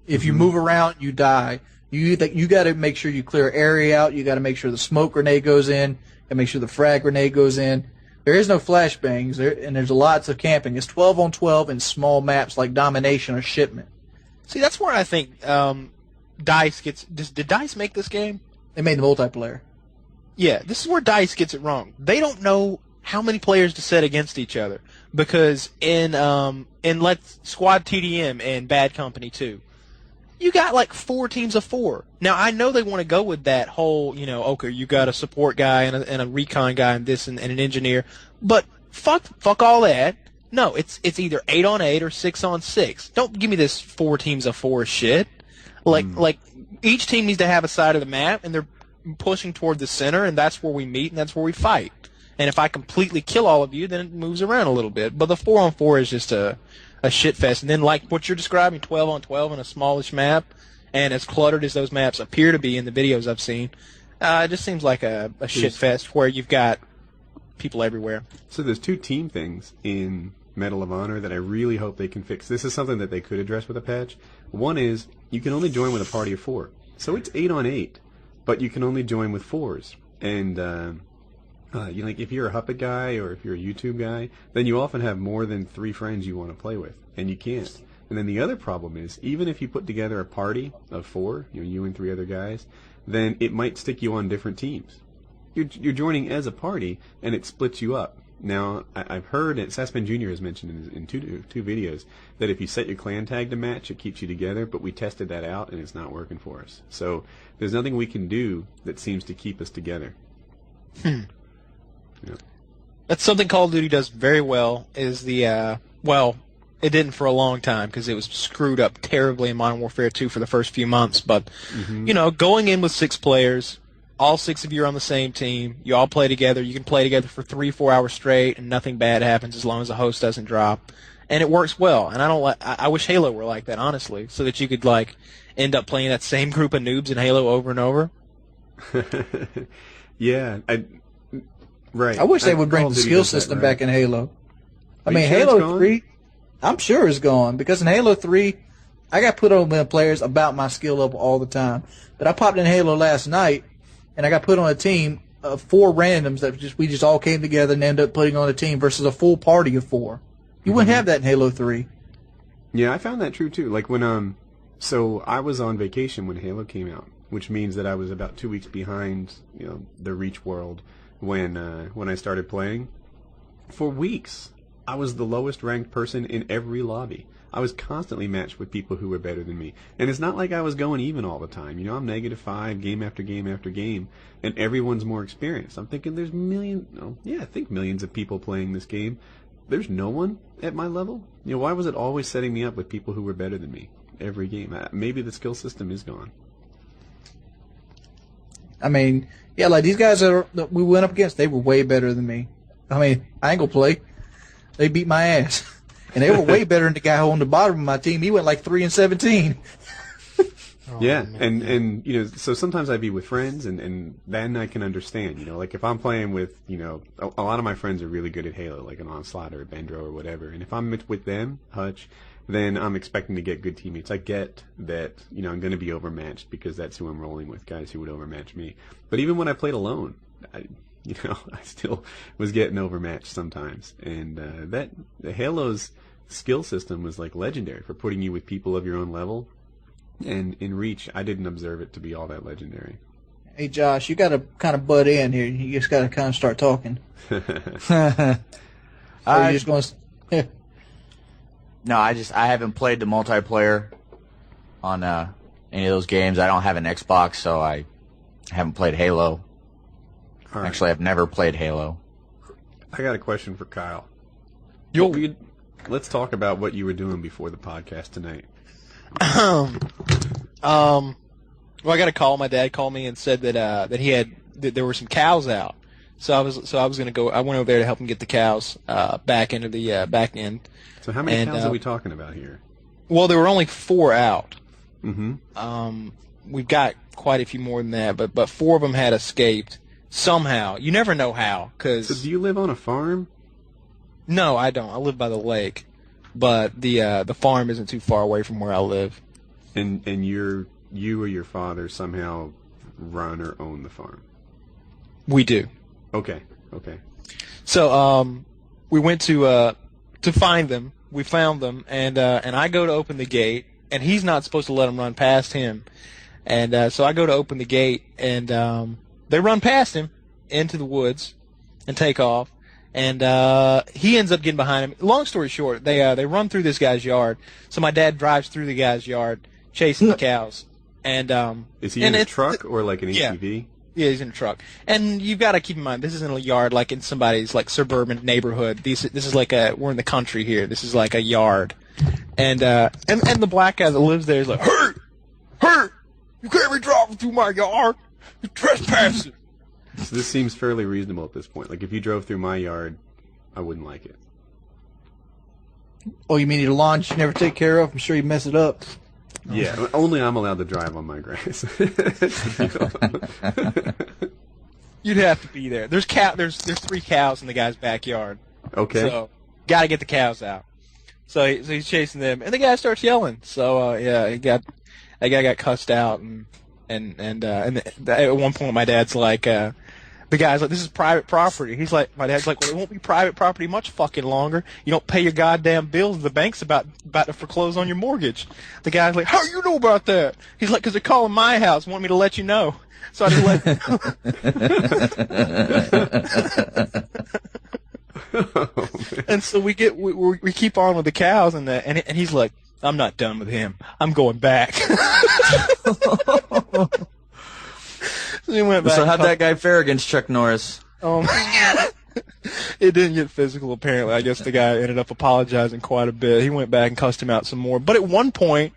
If you move around, you die. You got to make sure you clear area out. You got to make sure the smoke grenade goes in, and make sure the frag grenade goes in. There is no flashbangs, and there's lots of camping. It's 12 on 12 in small maps like Domination or Shipment. See, that's where I think DICE gets... Did DICE make this game? They made the multiplayer. Yeah, this is where DICE gets it wrong. They don't know how many players to set against each other. Because in Squad TDM and Bad Company 2, you got like 4 teams of 4. Now, I know they want to go with that whole, okay, you got a support guy and a recon guy and this and an engineer. But fuck all that. No, it's either 8 on 8 or 6 on 6. Don't give me this 4 teams of 4 shit. Like each team needs to have a side of the map, and they're pushing toward the center, and that's where we meet, and that's where we fight. And if I completely kill all of you, then it moves around a little bit. But the 4 on 4 is just a shit fest. And then, like what you're describing, 12 on 12 in a smallish map, and as cluttered as those maps appear to be in the videos I've seen, it just seems like a shit fest where you've got people everywhere. So there's 2 team things in Medal of Honor that I really hope they can fix. This is something that they could address with a patch. One is you can only join with a party of 4. So it's 8 on 8, but you can only join with 4s. And like if you're a HUPIT guy or if you're a YouTube guy, then you often have more than 3 friends you want to play with, and you can't. And then the other problem is, even if you put together a party of 4, you and 3 other guys, then it might stick you on different teams. You're joining as a party, and it splits you up. Now, I've heard, and Sassman Jr. has mentioned in two videos, that if you set your clan tag to match, it keeps you together, but we tested that out, and it's not working for us. So there's nothing we can do that seems to keep us together. Yeah. That's something Call of Duty does very well, is the, well, it didn't for a long time because it was screwed up terribly in Modern Warfare 2 for the first few months, but, going in with 6 players, all 6 of you are on the same team. You all play together. You can play together for 3-4 hours straight, and nothing bad happens as long as the host doesn't drop. And it works well. And I wish Halo were like that, honestly, so that you could end up playing that same group of noobs in Halo over and over. Yeah, right. I wish they would bring the skill system back in Halo. I mean, Halo 3, I'm sure is gone because in Halo 3, I got put on players about my skill level all the time. But I popped in Halo last night, and I got put on a team of 4 randoms that we just all came together and ended up putting on a team versus a full party of 4. You wouldn't have that in Halo 3. Yeah, I found that true too. Like when so I was on vacation when Halo came out, which means that I was about 2 weeks behind, the Reach world when I started playing. For weeks, I was the lowest ranked person in every lobby. I was constantly matched with people who were better than me. And it's not like I was going even all the time. I'm -5 game after game after game, and everyone's more experienced. I'm thinking there's millions of people playing this game. There's no one at my level. Why was it always setting me up with people who were better than me every game? Maybe the skill system is gone. I mean, yeah, like these guys that we went up against, they were way better than me. I mean, I ain't gonna play. They beat my ass. And they were way better than the guy on the bottom of my team. He went 3-17. Yeah, and so sometimes I'd be with friends, and then I can understand. Like if I'm playing with, a lot of my friends are really good at Halo, like an Onslaught or a Bendro or whatever. And if I'm with them, Hutch, then I'm expecting to get good teammates. I get that, I'm going to be overmatched because that's who I'm rolling with, guys who would overmatch me. But even when I played alone, I still was getting overmatched sometimes. And the Halo's skill system was legendary for putting you with people of your own level. And in Reach, I didn't observe it to be all that legendary. Hey, Josh, you got to kind of butt in here. You just got to kind of start talking. I just going to... No, I haven't played the multiplayer on any of those games. I don't have an Xbox, so I haven't played Halo. Right. Actually, I've never played Halo. I got a question for Kyle. Let's talk about what you were doing before the podcast tonight. Well, I got a call. My dad called me and said that there were some cows out. So I was gonna go. I went over there to help him get the cows back into the back end. So how many cows are we talking about here? Well, there were only 4 out. Mm-hmm. we've got quite a few more than that, but 4 of them had escaped somehow. You never know how. So do you live on a farm? No, I don't. I live by the lake, but the farm isn't too far away from where I live. And you or your father somehow run or own the farm? We do. Okay. So we went to find them. We found them, and I go to open the gate, and he's not supposed to let them run past him. And so I go to open the gate, and they run past him into the woods and take off. And he ends up getting behind him. Long story short, they run through this guy's yard. So my dad drives through the guy's yard, chasing the cows. And is he in a truck or like an ATV? Yeah, he's in a truck. And you've got to keep in mind, this isn't a yard like in somebody's like suburban neighborhood. This is like we're in the country here. This is like a yard. And the black guy that lives there is like, hey, you can't be driving through my yard. You're trespassing. So this seems fairly reasonable at this point. Like if you drove through my yard, I wouldn't like it. Oh, you mean your lawn you never take care of? I'm sure you mess it up. Yeah, only I'm allowed to drive on my grass. You'd have to be there. There's 3 cows in the guy's backyard. Okay. So got to get the cows out. So he's chasing them, and the guy starts yelling. So that guy got cussed out, and at one point my dad's like, the guy's like, this is private property. He's like, my dad's like, well, it won't be private property much fucking longer. You don't pay your goddamn bills. The bank's about to foreclose on your mortgage. The guy's like, how you know about that? He's like, because they're calling my house, want me to let you know. So I just let and so we keep on with the cows, and he's like, I'm not done with him. I'm going back. So he went back. So how'd that guy fare against Chuck Norris? It didn't get physical, apparently. I guess the guy ended up apologizing quite a bit. He went back and cussed him out some more. But at one point,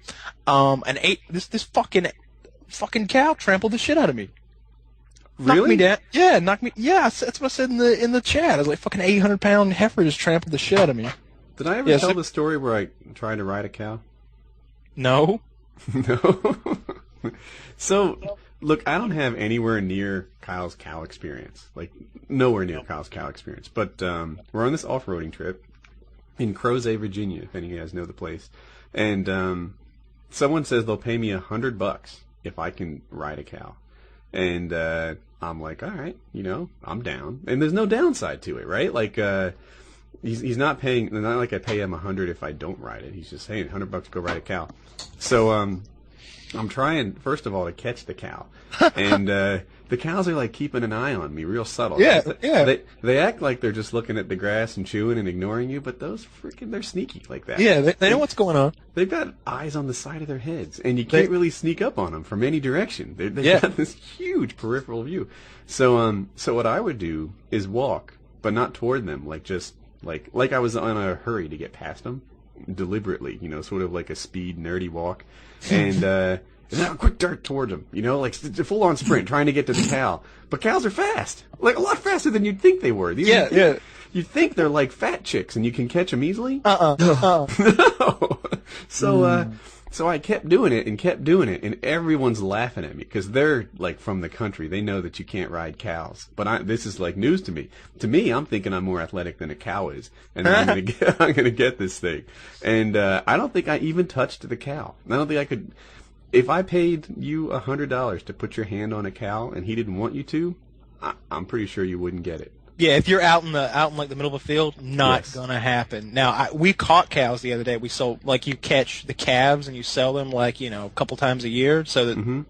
this fucking cow trampled the shit out of me. Really? Knocked me down. Yeah, knocked me. Yeah, that's what I said in the chat. I was like, fucking 800-pound heifer just trampled the shit out of me. Did I ever tell the story where I tried to ride a cow? No. No. So, look, I don't have anywhere near Kyle's cow experience. Like, nowhere near Kyle's cow experience. But we're on this off-roading trip in Crozet, Virginia, if any of you guys know the place. And someone says they'll pay me $100 if I can ride a cow. And I'm like, all right, I'm down. And there's no downside to it, right? Like, he's not paying, not like I pay him $100 if I don't ride it. He's just saying $100 to go ride a cow. So, I'm trying, first of all, to catch the cow. And the cows are like keeping an eye on me real subtle. Yeah. They act like they're just looking at the grass and chewing and ignoring you, but those they're sneaky like that. Yeah, they know what's going on. They've got eyes on the side of their heads, and you can't really sneak up on them from any direction. They've got this huge peripheral view. So what I would do is walk, but not toward them, like I was on a hurry to get past them, deliberately, sort of like a speed nerdy walk, and then a quick dart towards them, like a full-on sprint, trying to get to the cow. But cows are fast, like a lot faster than you'd think they were. You'd think they're like fat chicks, and you can catch them easily. No. So I kept doing it, and everyone's laughing at me because they're like from the country. They know that you can't ride cows, but this is like news to me. To me, I'm thinking I'm more athletic than a cow is, and I'm gonna get this thing. And I don't think I even touched the cow. I don't think I could. If I paid you $100 to put your hand on a cow and he didn't want you to, I'm pretty sure you wouldn't get it. Yeah, if you're out in like the middle of a field, not gonna happen. Now, we caught cows the other day. We sold, like, you catch the calves and you sell them like a couple times a year, so that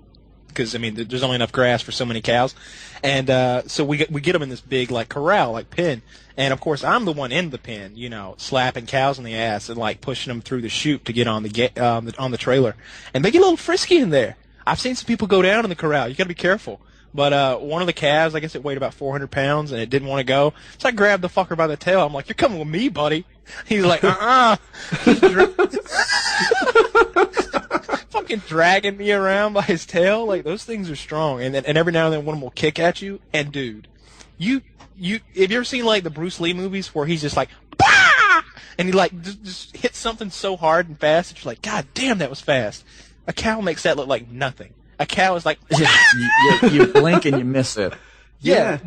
because there's only enough grass for so many cows, and so we get them in this big like corral, like pen, and of course I'm the one in the pen, slapping cows in the ass and like pushing them through the chute to get on the trailer, and they get a little frisky in there. I've seen some people go down in the corral. You gotta be careful. But one of the calves, I guess it weighed about 400 pounds, and it didn't want to go. So I grabbed the fucker by the tail. I'm like, "You're coming with me, buddy." He's like, fucking dragging me around by his tail. Like, those things are strong. And every now and then one of them will kick at you. And dude, have you ever seen like the Bruce Lee movies where he's just like, bah! And he like just hits something so hard and fast that you're like, God damn, that was fast. A cow makes that look like nothing. A cow is like, you blink and you miss it. yeah.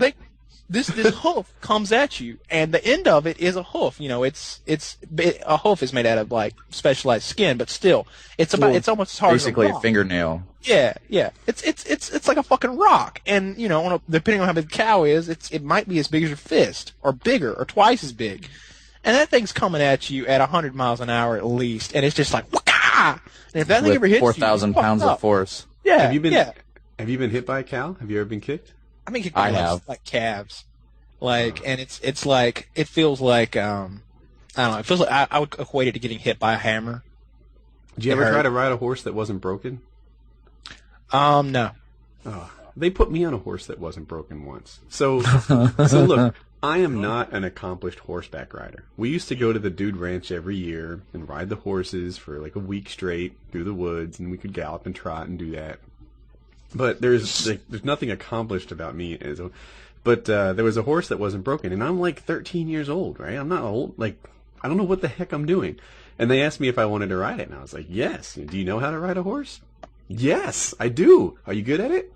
This hoof comes at you, and the end of it is a hoof. You know, a hoof is made out of like specialized skin, but still, it's almost as hard Basically as a fingernail. Yeah. It's like a fucking rock, and you know, depending on how big the cow is, it might be as big as your fist, or bigger, or twice as big, and that thing's coming at you at 100 miles an hour at least, and it's just like, waka! And if that thing ever hits 4,000 pounds of force. yeah, Have you been hit by a cow? Have you ever been kicked? I mean, I have. like calves, and it's like it feels like I don't know. It feels like I would equate it to getting hit by a hammer. Did you ever try to ride a horse that wasn't broken? No. Oh, they put me on a horse that wasn't broken once. So look, I am not an accomplished horseback rider. We used to go to the Dude Ranch every year and ride the horses for like a week straight through the woods, and we could gallop and trot and do that. But there's nothing accomplished about me. But there was a horse that wasn't broken, and I'm like 13 years old, right? I'm not old. Like, I don't know what the heck I'm doing. And they asked me if I wanted to ride it, and I was like, yes. Do you know how to ride a horse? Yes, I do. Are you good at it?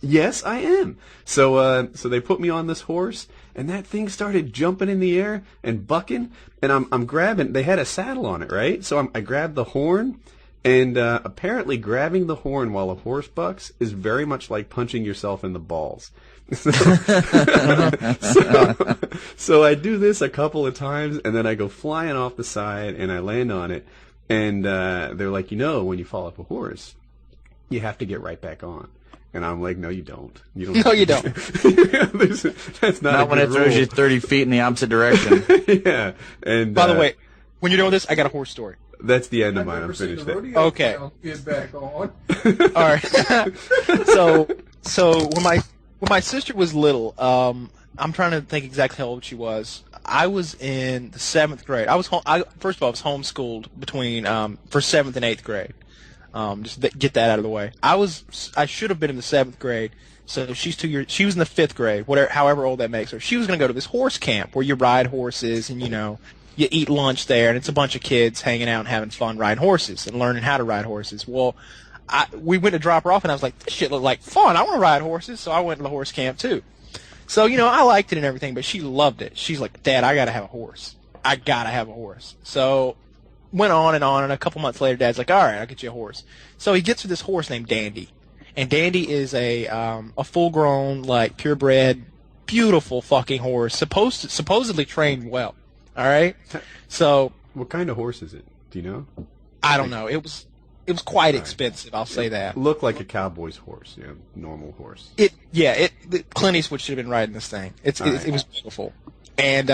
Yes, I am. So they put me on this horse, and that thing started jumping in the air and bucking, and I'm grabbing. They had a saddle on it, right? So I grabbed the horn. And apparently grabbing the horn while a horse bucks is very much like punching yourself in the balls. So I do this a couple of times, and then I go flying off the side, and I land on it. And they're like, when you fall off a horse, you have to get right back on. And I'm like, no, you don't. You don't. No, you don't. That's not when it throws you 30 feet in the opposite direction. Yeah. And by the way, when you're doing this, I got a horse story. That's the end of mine. I'm finished there. Okay. Get back on. All right. so when my sister was little, I'm trying to think exactly how old she was. I was in the 7th grade. First of all, I was homeschooled between for 7th and 8th grade. Just get that out of the way. I should have been in the 7th grade. So she's 2 years. She was in the 5th grade. However old that makes her. She was going to go to this horse camp where you ride horses and you eat lunch there, and it's a bunch of kids hanging out and having fun riding horses and learning how to ride horses. Well, we went to drop her off, and I was like, this shit looked like fun. I want to ride horses, so I went to the horse camp, too. So, I liked it and everything, but she loved it. She's like, Dad, I got to have a horse. I got to have a horse. So went on, and a couple months later, Dad's like, all right, I'll get you a horse. So he gets her this horse named Dandy, and Dandy is a full-grown, like, purebred, beautiful fucking horse, supposedly trained well. All right, so what kind of horse is it? Do you know? I don't know. It was quite expensive. I'll say that. Looked like a cowboy's horse, normal horse. Clint Eastwood should have been riding this thing. It was beautiful, and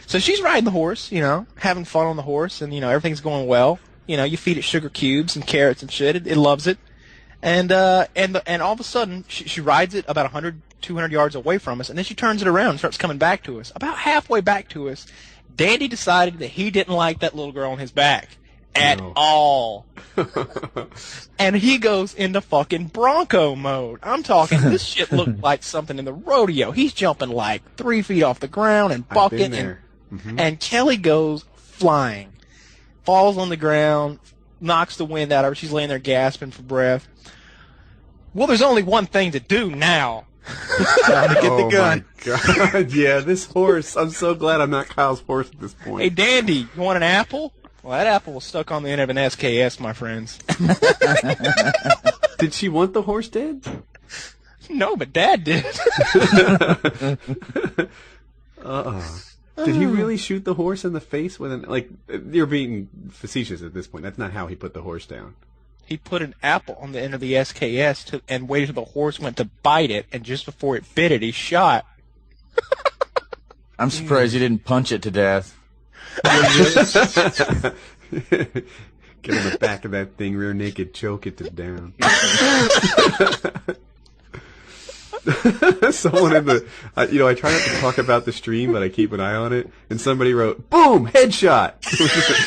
so she's riding the horse, having fun on the horse, and everything's going well. You feed it sugar cubes and carrots and shit. It loves it, and all of a sudden she rides it about 100. 200 yards away from us, and then she turns it around and starts coming back to us. About halfway back to us, Dandy decided that he didn't like that little girl on his back at all. And he goes into fucking Bronco mode. I'm talking, this shit looked like something in the rodeo. He's jumping like 3 feet off the ground and bucking, and Kelly goes flying, falls on the ground, knocks the wind out of her. She's laying there gasping for breath. Well, there's only one thing to do now. Time to get the gun. My God. Yeah, this horse. I'm so glad I'm not Kyle's horse at this point. Hey, Dandy, you want an apple? Well, that apple was stuck on the end of an SKS, my friends. Did she want the horse dead? No, but Dad did. Did he really shoot the horse in the face with an... Like, you're being facetious at this point. That's not how he put the horse down. He put an apple on the end of the SKS and waited till the horse went to bite it, and just before it bit it, he shot. I'm surprised you didn't punch it to death. Get on the back of that thing rear naked, choke it to down. Someone in the, I try not to talk about the stream, but I keep an eye on it. And somebody wrote, "Boom, headshot."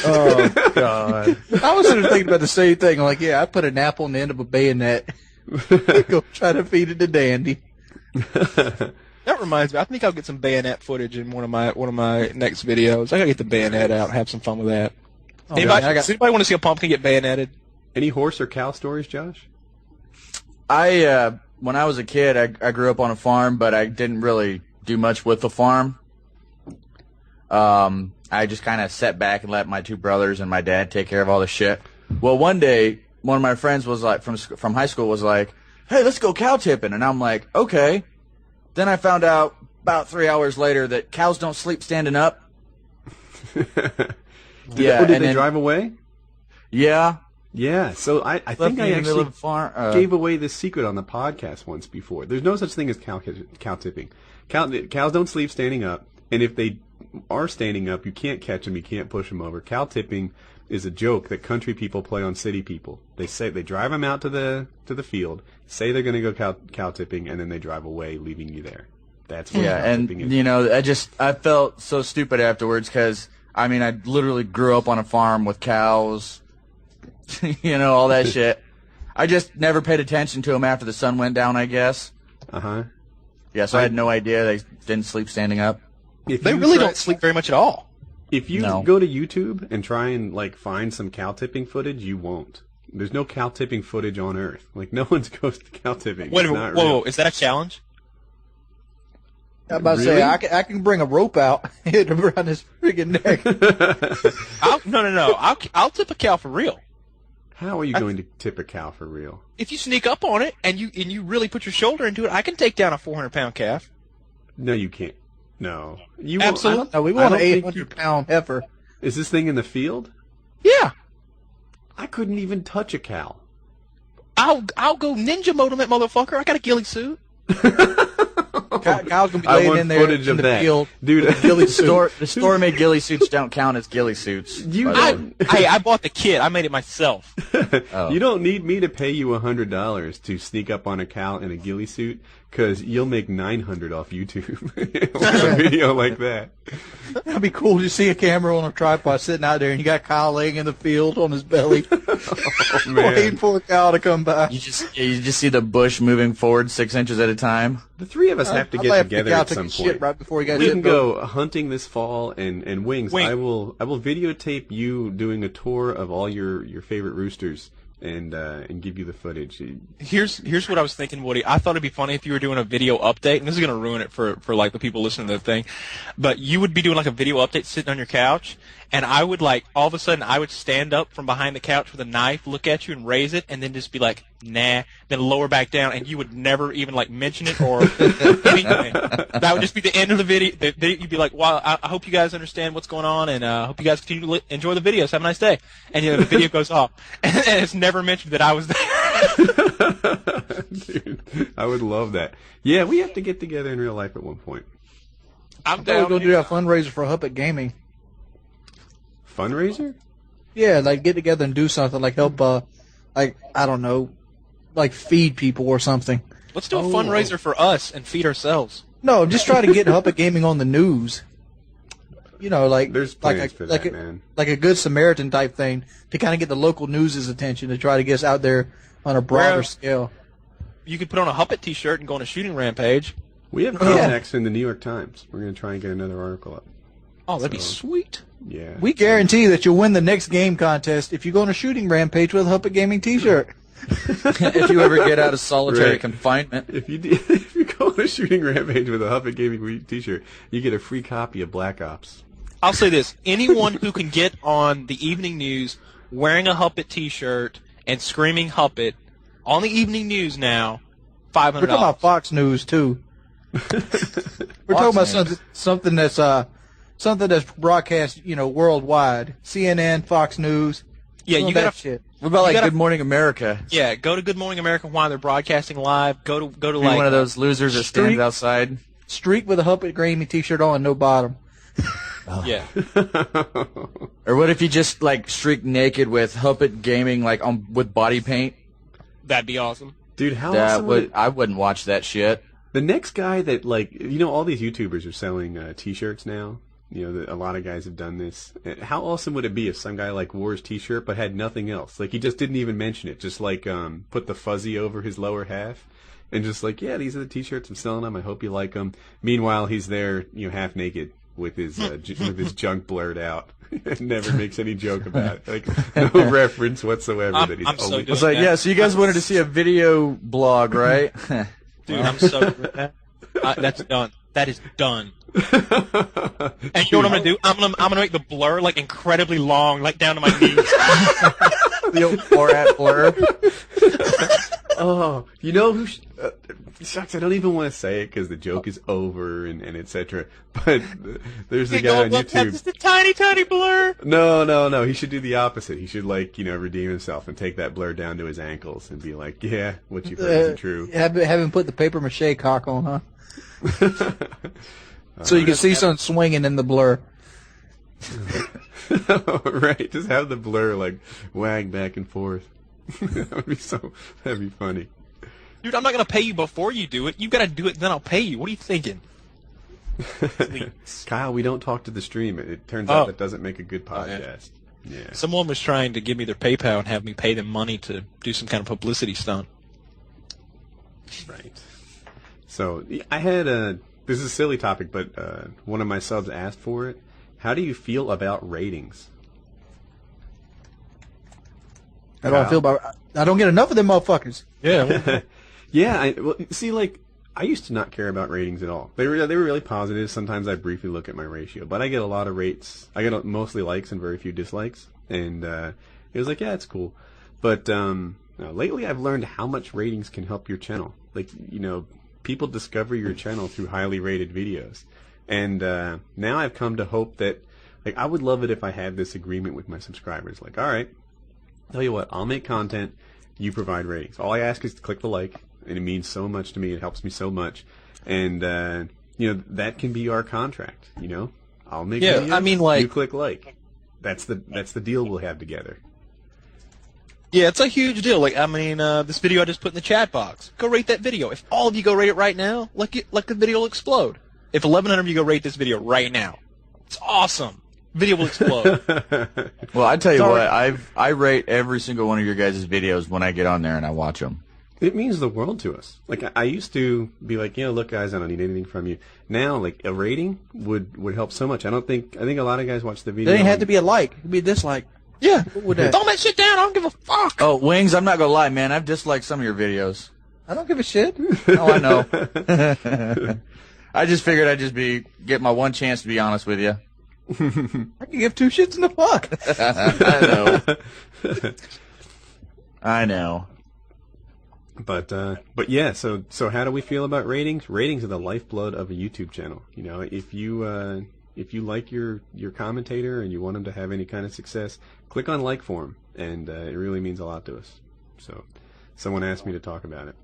Oh God! I was sort of thinking about the same thing. Like, yeah, I put an apple on the end of a bayonet. Go try to feed it to Dandy. That reminds me. I think I'll get some bayonet footage in one of my next videos. I gotta get the bayonet out and have some fun with that. Does anybody want to see a pumpkin get bayoneted? Any horse or cow stories, Josh? When I was a kid, I grew up on a farm, but I didn't really do much with the farm. I just kind of sat back and let my two brothers and my dad take care of all the shit. Well, one day, one of my friends was like, from high school was like, hey, let's go cow tipping. And I'm like, okay. Then I found out about 3 hours later that cows don't sleep standing up. Yeah. Did they drive away? Yeah. Yeah, so I think I actually gave away this secret on the podcast once before. There's no such thing as cow tipping. Cows don't sleep standing up, and if they are standing up, you can't catch them, you can't push them over. Cow tipping is a joke that country people play on city people. They say they drive them out to the field, say they're going to go cow tipping, and then they drive away, leaving you there. That's what cow tipping is. You know, I felt so stupid afterwards because I mean I literally grew up on a farm with cows. You know, all that shit. I just never paid attention to them after the sun went down, I guess. Uh-huh. Yeah, so I had no idea they didn't sleep standing up. They really don't sleep very much at all. If you go to YouTube and try and, like, find some cow tipping footage, you won't. There's no cow tipping footage on Earth. Like, no one's goes to cow tipping. Wait a minute, whoa, is that a challenge? I'm about to say, I can bring a rope out and hit him around his friggin' neck. No. I'll tip a cow for real. How are you going to tip a cow for real? If you sneak up on it and you really put your shoulder into it, I can take down a 400-pound calf. No, you can't. No. You Absolutely. No, we want an 800-pound heifer. Is this thing in the field? Yeah. I couldn't even touch a cow. I'll go ninja mode on that motherfucker. I got a ghillie suit. Cows gonna be laying in there footage in of the that. field. Dude, The store-made ghillie suits don't count as ghillie suits. I bought the kit. I made it myself. You don't need me to pay you $100 to sneak up on a cow in a ghillie suit, because you'll make $900 off YouTube with a video like that. That'd be cool to see a camera on a tripod sitting out there, and you got Kyle laying in the field on his belly, waiting for a cow to come by. You just see the bush moving forward 6 inches at a time. The three of us have to get together at some point. Right before he got we can go hunting this fall and wings. I will videotape you doing a tour of all your favorite roosters and give you the footage. Here's what I was thinking, Woody. I thought it'd be funny if you were doing a video update, and this is gonna ruin it for like the people listening to the thing, but you would be doing like a video update sitting on your couch, and I would like all of a sudden I would stand up from behind the couch with a knife, look at you and raise it, and then just be like, nah, then lower back down, and you would never even like mention it or anything. That would just be the end of the video. You'd be like, well, I hope you guys understand what's going on, and I hope you guys continue to enjoy the videos. Have a nice day. And the video goes off, and it's never mentioned that I was there. Dude, I would love that. Yeah, we have to get together in real life at one point. I'm down. We're gonna do a fundraiser for HUPIT Gaming. Fundraiser? Yeah, like get together and do something, like help, like, I don't know, like feed people or something. Let's do a fundraiser for us and feed ourselves. No, just try to get HUPIT Gaming on the news. You know, like there's plans for that, man. Like a Good Samaritan type thing to kind of get the local news's attention to try to get us out there on a broader scale. You could put on a HUPIT T-shirt and go on a shooting rampage. We have contacts in the New York Times. We're going to try and get another article up. Oh, that'd be sweet. Yeah. We guarantee that you'll win the next game contest if you go on a shooting rampage with a HUPIT Gaming T-shirt. If you ever get out of solitary confinement. If you go on a shooting rampage with a HUPIT Gaming T-shirt, you get a free copy of Black Ops. I'll say this. Anyone who can get on the evening news wearing a HUPIT T-shirt and screaming HUPIT on the evening news now, $500. We're talking about Fox News, too. We're talking about something that's broadcast, you know, worldwide. CNN, Fox News. Yeah, you got shit. What about like Good Morning America? Yeah, go to Good Morning America while they're broadcasting live. Go to Be like one of those losers that stands outside. Streak with a HUPIT Gaming T-shirt on, no bottom. Yeah. Or what if you just like streak naked with HUPIT Gaming like with body paint? That'd be awesome. Dude, how awesome I wouldn't watch that shit. The next guy that, like, you know, all these YouTubers are selling T-shirts now. You know, a lot of guys have done this. How awesome would it be if some guy, like, wore his T-shirt but had nothing else? Like, he just didn't even mention it. Just, like, put the fuzzy over his lower half. And just like, yeah, these are the T-shirts. I'm selling them. I hope you like them. Meanwhile, he's there, you know, half naked with his with his junk blurred out. Never makes any joke about it. Like, no reference whatsoever. that he's I'm so only... good. It's like, yeah, so you guys wanted to see a video blog, right? Dude, I'm so that's done. That is done. And you know what I'm gonna do? I'm gonna make the blur like incredibly long, like down to my knees. The old Borat blur. Oh, you know who? Shucks, I don't even want to say it because the joke is over and etc. But there's a guy on YouTube. That's just a tiny, tiny blur. No. He should do the opposite. He should redeem himself and take that blur down to his ankles and be like, "Yeah, what you've heard isn't true." Have him put the paper mache cock on, huh? So you can see someone swinging in the blur. Right, just have the blur like wag back and forth. That'd be funny. Dude, I'm not gonna pay you before you do it. You gotta do it, then I'll pay you. What are you thinking? Kyle, we don't talk to the stream. It turns out that doesn't make a good podcast. Yeah. Someone was trying to give me their PayPal and have me pay them money to do some kind of publicity stunt. Right. So I had this is a silly topic, but one of my subs asked for it. How do you feel about ratings? How do I feel about? I don't get enough of them motherfuckers. Yeah. Yeah. I used to not care about ratings at all. They were really positive. Sometimes I briefly look at my ratio, but I get a lot of rates. I get mostly likes and very few dislikes, and it was like, yeah, it's cool. But lately, I've learned how much ratings can help your channel. Like, people discover your channel through highly rated videos, and now I've come to hope that, like, I would love it if I had this agreement with my subscribers. Like, all right, tell you what, I'll make content, you provide ratings. All I ask is to click the like. And it means so much to me. It helps me so much. And, that can be our contract, I'll make videos, I mean, like... you click like. That's the deal we'll have together. Yeah, it's a huge deal. Like, I mean, this video I just put in the chat box. Go rate that video. If all of you go rate it right now, like the video will explode. If 1,100 of you go rate this video right now, it's awesome. Video will explode. Well, I tell you what, I rate every single one of your guys' videos when I get on there and I watch them. It means the world to us. Like, I used to be like, look, guys, I don't need anything from you. Now, like, a rating would help so much. I think a lot of guys watch the video. It didn't have to be a like. It could be a dislike. Yeah. With that. Throw that shit down. I don't give a fuck. Oh, Wings, I'm not going to lie, man. I've disliked some of your videos. I don't give a shit. Oh, I know. I just figured I'd just get my one chance to be honest with you. I can give two shits in the fuck. I know. But yeah, so how do we feel about ratings? Ratings are the lifeblood of a YouTube channel. If you like your commentator and you want him to have any kind of success, click on like for him, and it really means a lot to us. So, someone asked me to talk about it.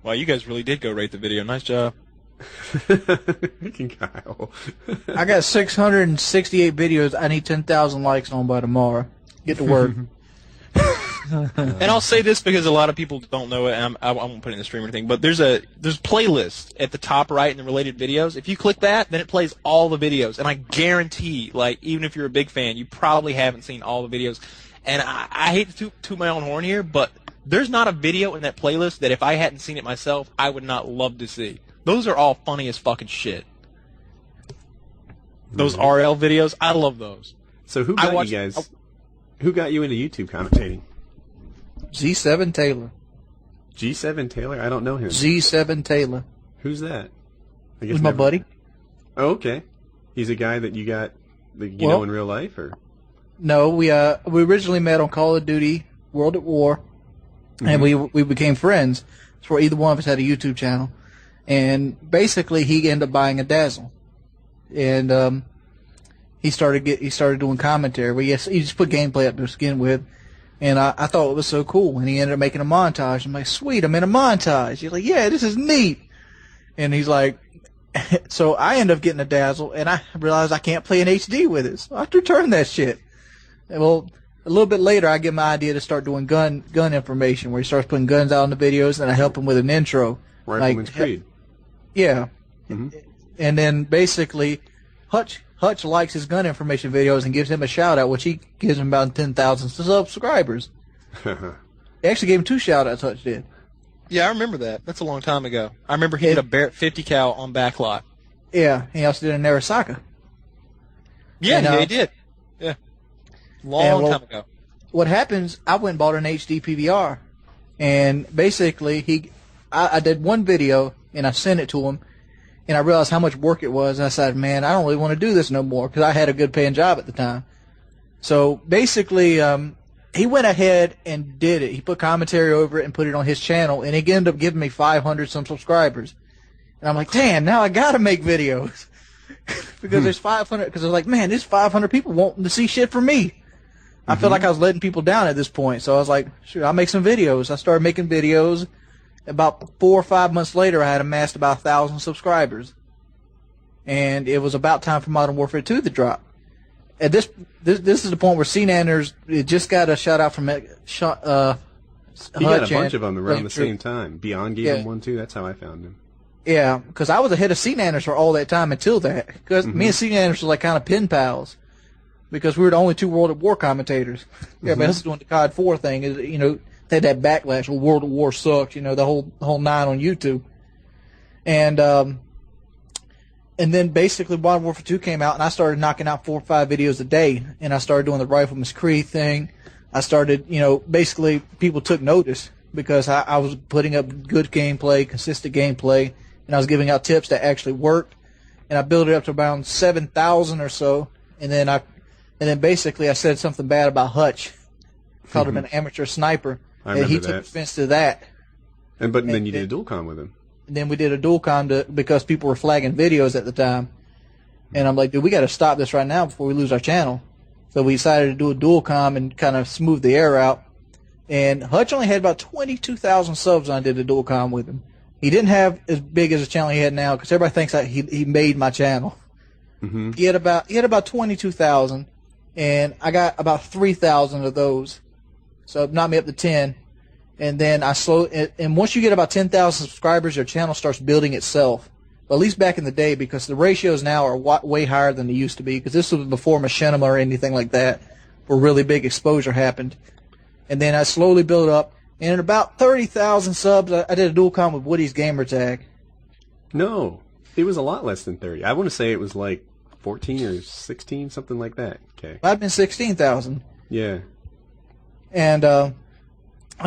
Wow, you guys really did go rate the video. Nice job. Kyle. I got 668 videos. I need 10,000 likes on by tomorrow. Get to work. And I'll say this because a lot of people don't know it, and I won't put it in the stream or anything, but there's playlist at the top right in the related videos. If you click that, then it plays all the videos, and I guarantee, like, even if you're a big fan, you probably haven't seen all the videos. And I hate to toot my own horn here, but there's not a video in that playlist that if I hadn't seen it myself, I would not love to see. Those are all funny as fucking shit. Those RL videos, I love those. So who got you guys? Who got you into YouTube commentating? Z7 Taylor. G7 Taylor? I don't know him. Z7 Taylor. Who's that? He's my buddy. Oh, okay. He's a guy that you got, know in real life, or? No, we originally met on Call of Duty World at War, and we became friends. So either one of us had a YouTube channel, and basically he ended up buying a Dazzle, and he started doing commentary. But yes, he just put gameplay up to skin with. And I thought it was so cool, and he ended up making a montage. I'm like, sweet, I'm in a montage. He's like, yeah, this is neat. And he's like, so I end up getting a Dazzle, and I realize I can't play in HD with it, so I have to return that shit. And well, a little bit later, I get my idea to start doing gun information, where he starts putting guns out in the videos, and I help him with an intro. Rifleman's Creed. Yeah. And then basically, Hutch likes his gun information videos and gives him a shout-out, which he gives him about 10,000 subscribers. He actually gave him 2 shout-outs, Hutch did. Yeah, I remember that. That's a long time ago. I remember he did a Barrett 50 cal on backlot. Yeah, he also did a Narasaka. Yeah, And, yeah, he did. Yeah. Long time ago. What happens, I went and bought an HD PVR. And basically, I did one video, and I sent it to him, and I realized how much work it was, and I said, man, I don't really want to do this no more, because I had a good paying job at the time. So basically, he went ahead and did it. He put commentary over it and put it on his channel, and he ended up giving me 500 some subscribers. And I'm like, damn, now I gotta make videos. Because there's 500, because I was like, man, there's 500 people wanting to see shit from me. I felt like I was letting people down at this point, so I was like, sure, I'll make some videos. I started making videos. About 4 or 5 months later, I had amassed about 1,000 subscribers. And it was about time for Modern Warfare 2 to drop. At this is the point where CNanners just got a shout out from he got a bunch of them around the same time. Beyond gave him one too. That's how I found him. Yeah, because I was ahead of CNanners for all that time until that. Because me and CNanners were like kind of pen pals. Because we were the only two World at War commentators. Everybody else was doing the COD 4 thing. You know, they had that backlash. Well, World at War sucked. You know, the whole nine on YouTube. And then basically Modern Warfare 2 came out, and I started knocking out 4 or 5 videos a day. And I started doing the Rifleman's Creed thing. I started, you know, basically people took notice because I was putting up good gameplay, consistent gameplay, and I was giving out tips that actually worked. And I built it up to around 7,000 or so. And then basically I said something bad about Hutch. Called him an amateur sniper. And he took offense to that. But then you did a dual com with him. And then we did a dual com because people were flagging videos at the time. And I'm like, dude, we got to stop this right now before we lose our channel. So we decided to do a dual com and kind of smooth the air out. And Hutch only had about 22,000 subs when I did a dual com with him. He didn't have as big as the channel he had now because everybody thinks that he made my channel. He had about 22,000, and I got about 3,000 of those. So it knocked me up to 10. And then and once you get about 10,000 subscribers, your channel starts building itself. Well, at least back in the day, because the ratios now are way higher than they used to be, because this was before machinima or anything like that, where really big exposure happened. And then I slowly built up, and at about 30,000 subs, I did a dual com with WoodysGamertag. No, it was a lot less than 30. I want to say it was like 14 or 16, something like that. Okay. I've been 16,000. Yeah. And I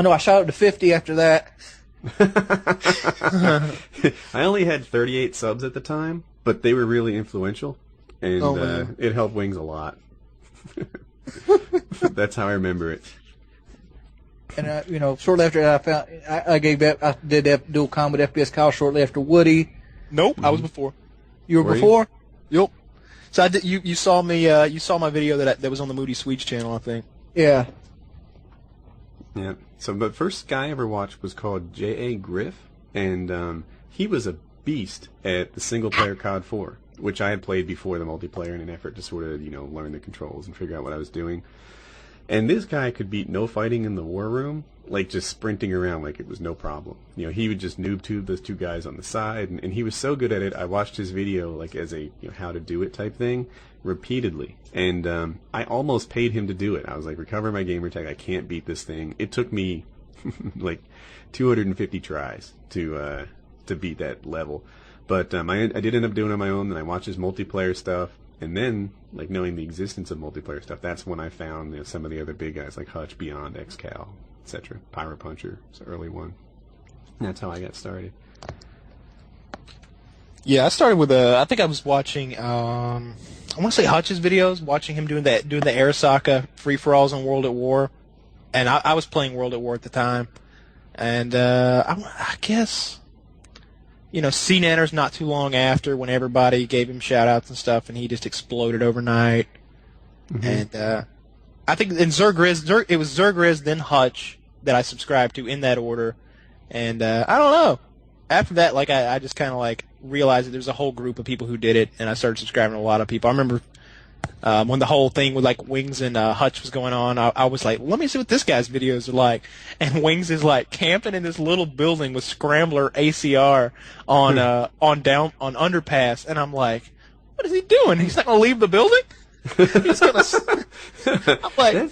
know I shot up to 50 after that. I only had 38 subs at the time, but they were really influential, and it helped Wings a lot. That's how I remember it. And you know, shortly after that, I did that dual com with FPS Kyle shortly after Woody. Nope, I was before. You were before? Yep. So I did. You saw me. You saw my video that was on the Moody Sweets channel, I think. Yeah. Yeah. So the first guy I ever watched was called J.A. Griff, and he was a beast at the single-player COD 4, which I had played before the multiplayer in an effort to sort of, learn the controls and figure out what I was doing. And this guy could beat no fighting in the war room, like just sprinting around like it was no problem. He would just noob tube those two guys on the side, and he was so good at it. I watched his video like as a how to do it type thing repeatedly, and I almost paid him to do it. I was like, recover my gamer tag. I can't beat this thing. It took me like 250 tries to beat that level, but I did end up doing it on my own. And I watched his multiplayer stuff. And then, like, knowing the existence of multiplayer stuff, that's when I found some of the other big guys like Hutch, Beyond, XCal, etc. Pyro Puncher was the early one. And that's how I got started. Yeah, I started with I think I was watching, I want to say Hutch's videos, watching him doing the Arasaka free-for-alls on World at War. And I was playing World at War at the time. And I guess... CNanners not too long after when everybody gave him shout-outs and stuff, and he just exploded overnight. And I think in Zergriz, it was Zergriz, then Hutch that I subscribed to in that order. And I don't know. After that, like I just kind of like realized that there's a whole group of people who did it, and I started subscribing to a lot of people. I remember when the whole thing with like Wings and Hutch was going on, I was like, let me see what this guy's videos are like. And Wings is like camping in this little building with Scrambler ACR on underpass, and I'm like, what is he doing? He's not gonna leave the building? He's gonna. I'm like,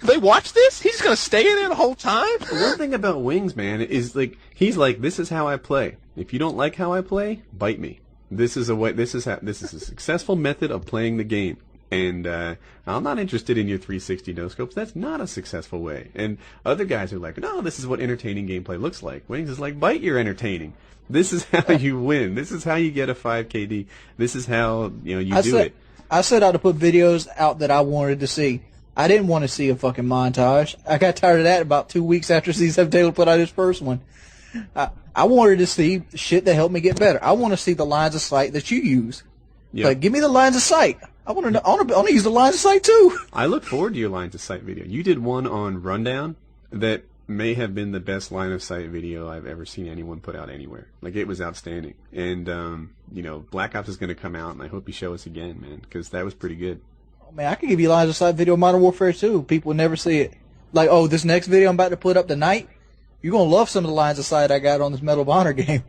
they watch this? He's gonna stay in there the whole time? One thing about Wings, man, is like he's like, this is how I play. If you don't like how I play, bite me. This is a successful method of playing the game. And I'm not interested in your 360 no scopes. That's not a successful way. And other guys are like, no, this is what entertaining gameplay looks like. Wings is like, bite, you're entertaining. This is how you win. This is how you get a 5KD. This is how you do it. I set out to put videos out that I wanted to see. I didn't want to see a fucking montage. I got tired of that about 2 weeks after C7 Taylor put out his first one. I wanted to see shit that helped me get better. I want to see the lines of sight that you use. Yep. Like, give me the lines of sight. I want to use the lines of sight too. I look forward to your lines of sight video. You did one on Rundown that may have been the best line of sight video I've ever seen anyone put out anywhere. Like, it was outstanding. And Black Ops is going to come out, and I hope you show us again, man, because that was pretty good. Oh, man, I could give you lines of sight video of Modern Warfare 2. People would never see it. Like, oh, this next video I'm about to put up tonight, you're going to love some of the lines of sight I got on this Medal of Honor game.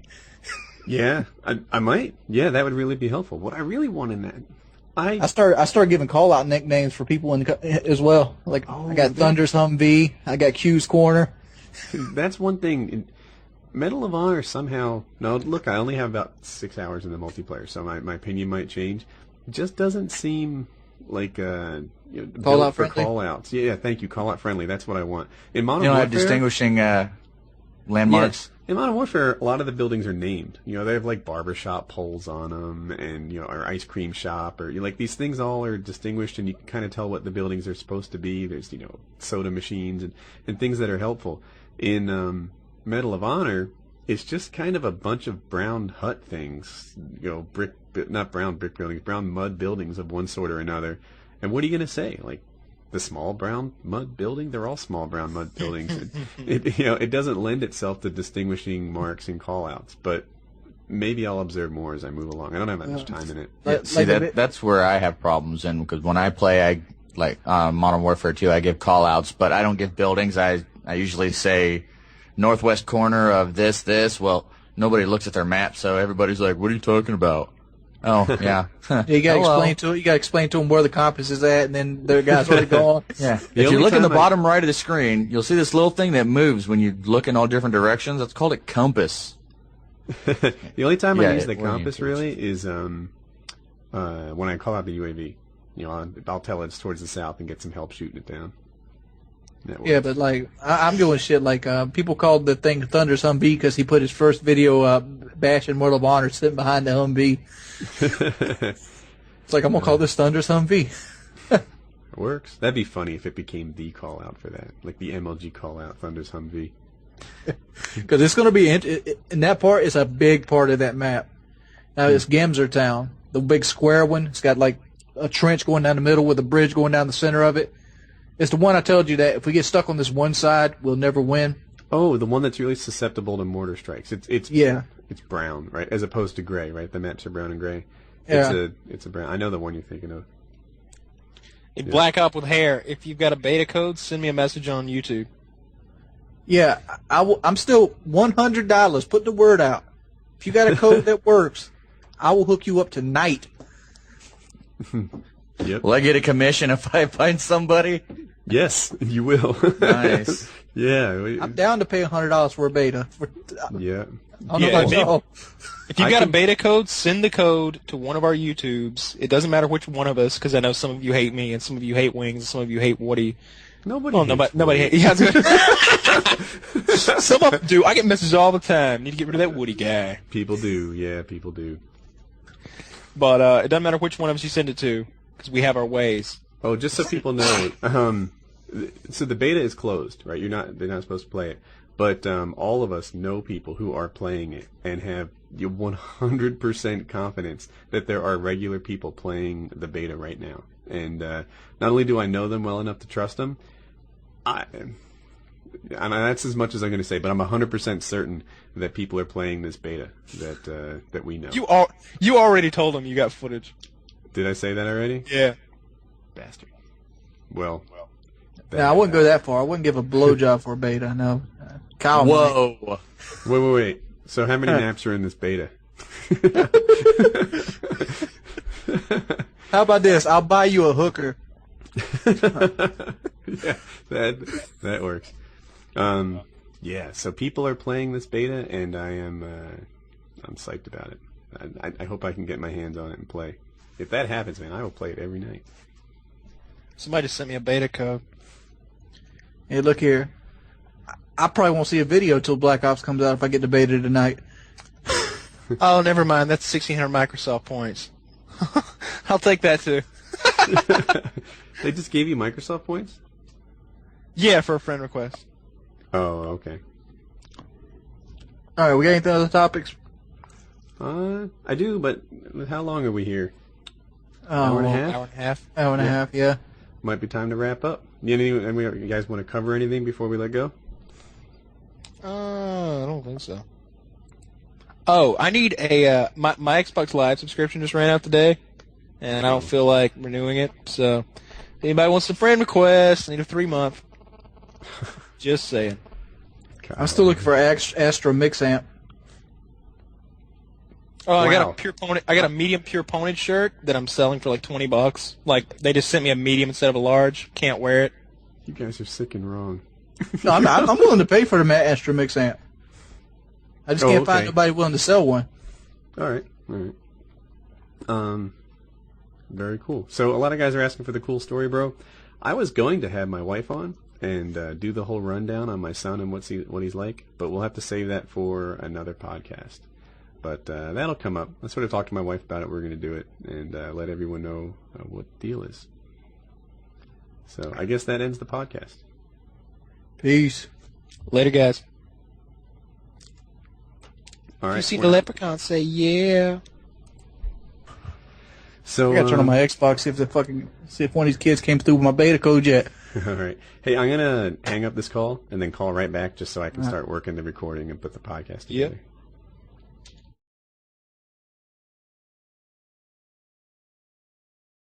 Yeah, I might. Yeah, that would really be helpful. What I really want in that, I started giving call-out nicknames for people as well. Like, I got Thunder's Humvee, I got Q's Corner. That's one thing. Medal of Honor somehow... No, look, I only have about 6 hours in the multiplayer, so my opinion might change. It just doesn't seem like call-out for friendly? call-outs. Yeah, thank you, call-out friendly. That's what I want. In Modern You don't Warfare, have distinguishing landmarks? Yes. In Modern Warfare, a lot of the buildings are named. They have like barbershop poles on them, and or ice cream shop, or like these things all are distinguished, and you can kind of tell what the buildings are supposed to be. There's soda machines and things that are helpful. In Medal of Honor, it's just kind of a bunch of brown hut things, not brown brick buildings, brown mud buildings of one sort or another. And what are you gonna say? Like, the small brown mud building? They're all small brown mud buildings. It doesn't lend itself to distinguishing marks and callouts, but maybe I'll observe more as I move along. I don't have that much time in it. Yeah, see, that's where I have problems in, because when I play, Modern Warfare 2, I give callouts, but I don't give buildings. I usually say northwest corner of this. Well, nobody looks at their map, so everybody's like, what are you talking about? Oh, yeah. You got to explain to them where the compass is at, and then their guys already gone. Yeah. If you look in the bottom right of the screen, you'll see this little thing that moves when you look in all different directions. That's called a compass. The only time I use the compass really is when I call out the UAV. I'll tell it's towards the south and get some help shooting it down. Yeah, but I'm doing shit like people called the thing Thunder's Humvee because he put his first video up bashing Medal of Honor sitting behind the Humvee. It's like, I'm gonna call this Thunder's Humvee. It works. That'd be funny if it became the call out for that, like the MLG call out, Thunder's Humvee. Because it's gonna be in that part. It's a big part of that map. Now it's Gemser Town, the big square one. It's got like a trench going down the middle with a bridge going down the center of it. It's the one I told you that if we get stuck on this one side, we'll never win. Oh, the one that's really susceptible to mortar strikes. It's brown, right, as opposed to gray, right? The maps are brown and gray. Yeah. It's a brown. I know the one you're thinking of. In Black Op with hair, if you've got a beta code, send me a message on YouTube. Yeah, I'm still $100. Put the word out. If you got a code that works, I will hook you up tonight. Yep. Will I get a commission if I find somebody? Yes, you will. Nice. Yeah. I'm down to pay $100 for a beta. Yeah. If you got a beta code, send the code to one of our YouTubes. It doesn't matter which one of us, because I know some of you hate me, and some of you hate Wings, and some of you hate Woody. Nobody hates. Yeah, some of them do. I get messages all the time. Need to get rid of that Woody guy. People do. Yeah, people do. But it doesn't matter which one of us you send it to, because we have our ways. Oh, just so people know, so the beta is closed, right? They're not supposed to play it. But all of us know people who are playing it and have 100% confidence that there are regular people playing the beta right now. And not only do I know them well enough to trust them, and that's as much as I'm going to say, but I'm 100% certain that people are playing this beta that we know. You already told them you got footage. Did I say that already? Yeah. Bastard. Well. I wouldn't go that far. I wouldn't give a blowjob for a beta, no. Kyle Whoa. Wait. So how many maps are in this beta? How about this? I'll buy you a hooker. Yeah, that works. Yeah, so people are playing this beta, and I'm psyched about it. I hope I can get my hands on it and play. If that happens, man, I will play it every night. Somebody just sent me a beta code. Hey, look here. I probably won't see a video till Black Ops comes out if I get the beta tonight. Oh, never mind. That's 1,600 Microsoft points. I'll take that too. They just gave you Microsoft points? Yeah, for a friend request. Oh, okay. All right, we got anything other topics? I do, but how long are we here? Hour and a half? Hour and a half. Hour and a half, yeah. Might be time to wrap up. You guys want to cover anything before we let go? I don't think so. Oh, I need a my Xbox Live subscription just ran out today, and I don't feel like renewing it. So, if anybody wants a friend request, I need a 3-month. Just saying. I'm still looking for Astro Mix Amp. Oh, I got Wow. a pure pony. I got a medium pure pony shirt that I'm selling for like $20. Like they just sent me a medium instead of a large. Can't wear it. You guys are sick and wrong. No, I'm willing to pay for the Astro Mix Amp. I just can't find okay. nobody willing to sell one. All right. Very cool. So a lot of guys are asking for the cool story, bro. I was going to have my wife on and do the whole rundown on my son and what he's like, but we'll have to save that for another podcast. But that'll come up. I sort of talked to my wife about it. We're going to do it and let everyone know what the deal is. So I guess that ends the podcast. Peace. Later, guys. All right. You see the leprechaun say yeah. So I gotta turn on my Xbox, see if one of these kids came through with my beta code yet. all right. Hey, I'm gonna hang up this call and then call right back just so I can start working the recording and put the podcast together. Yep.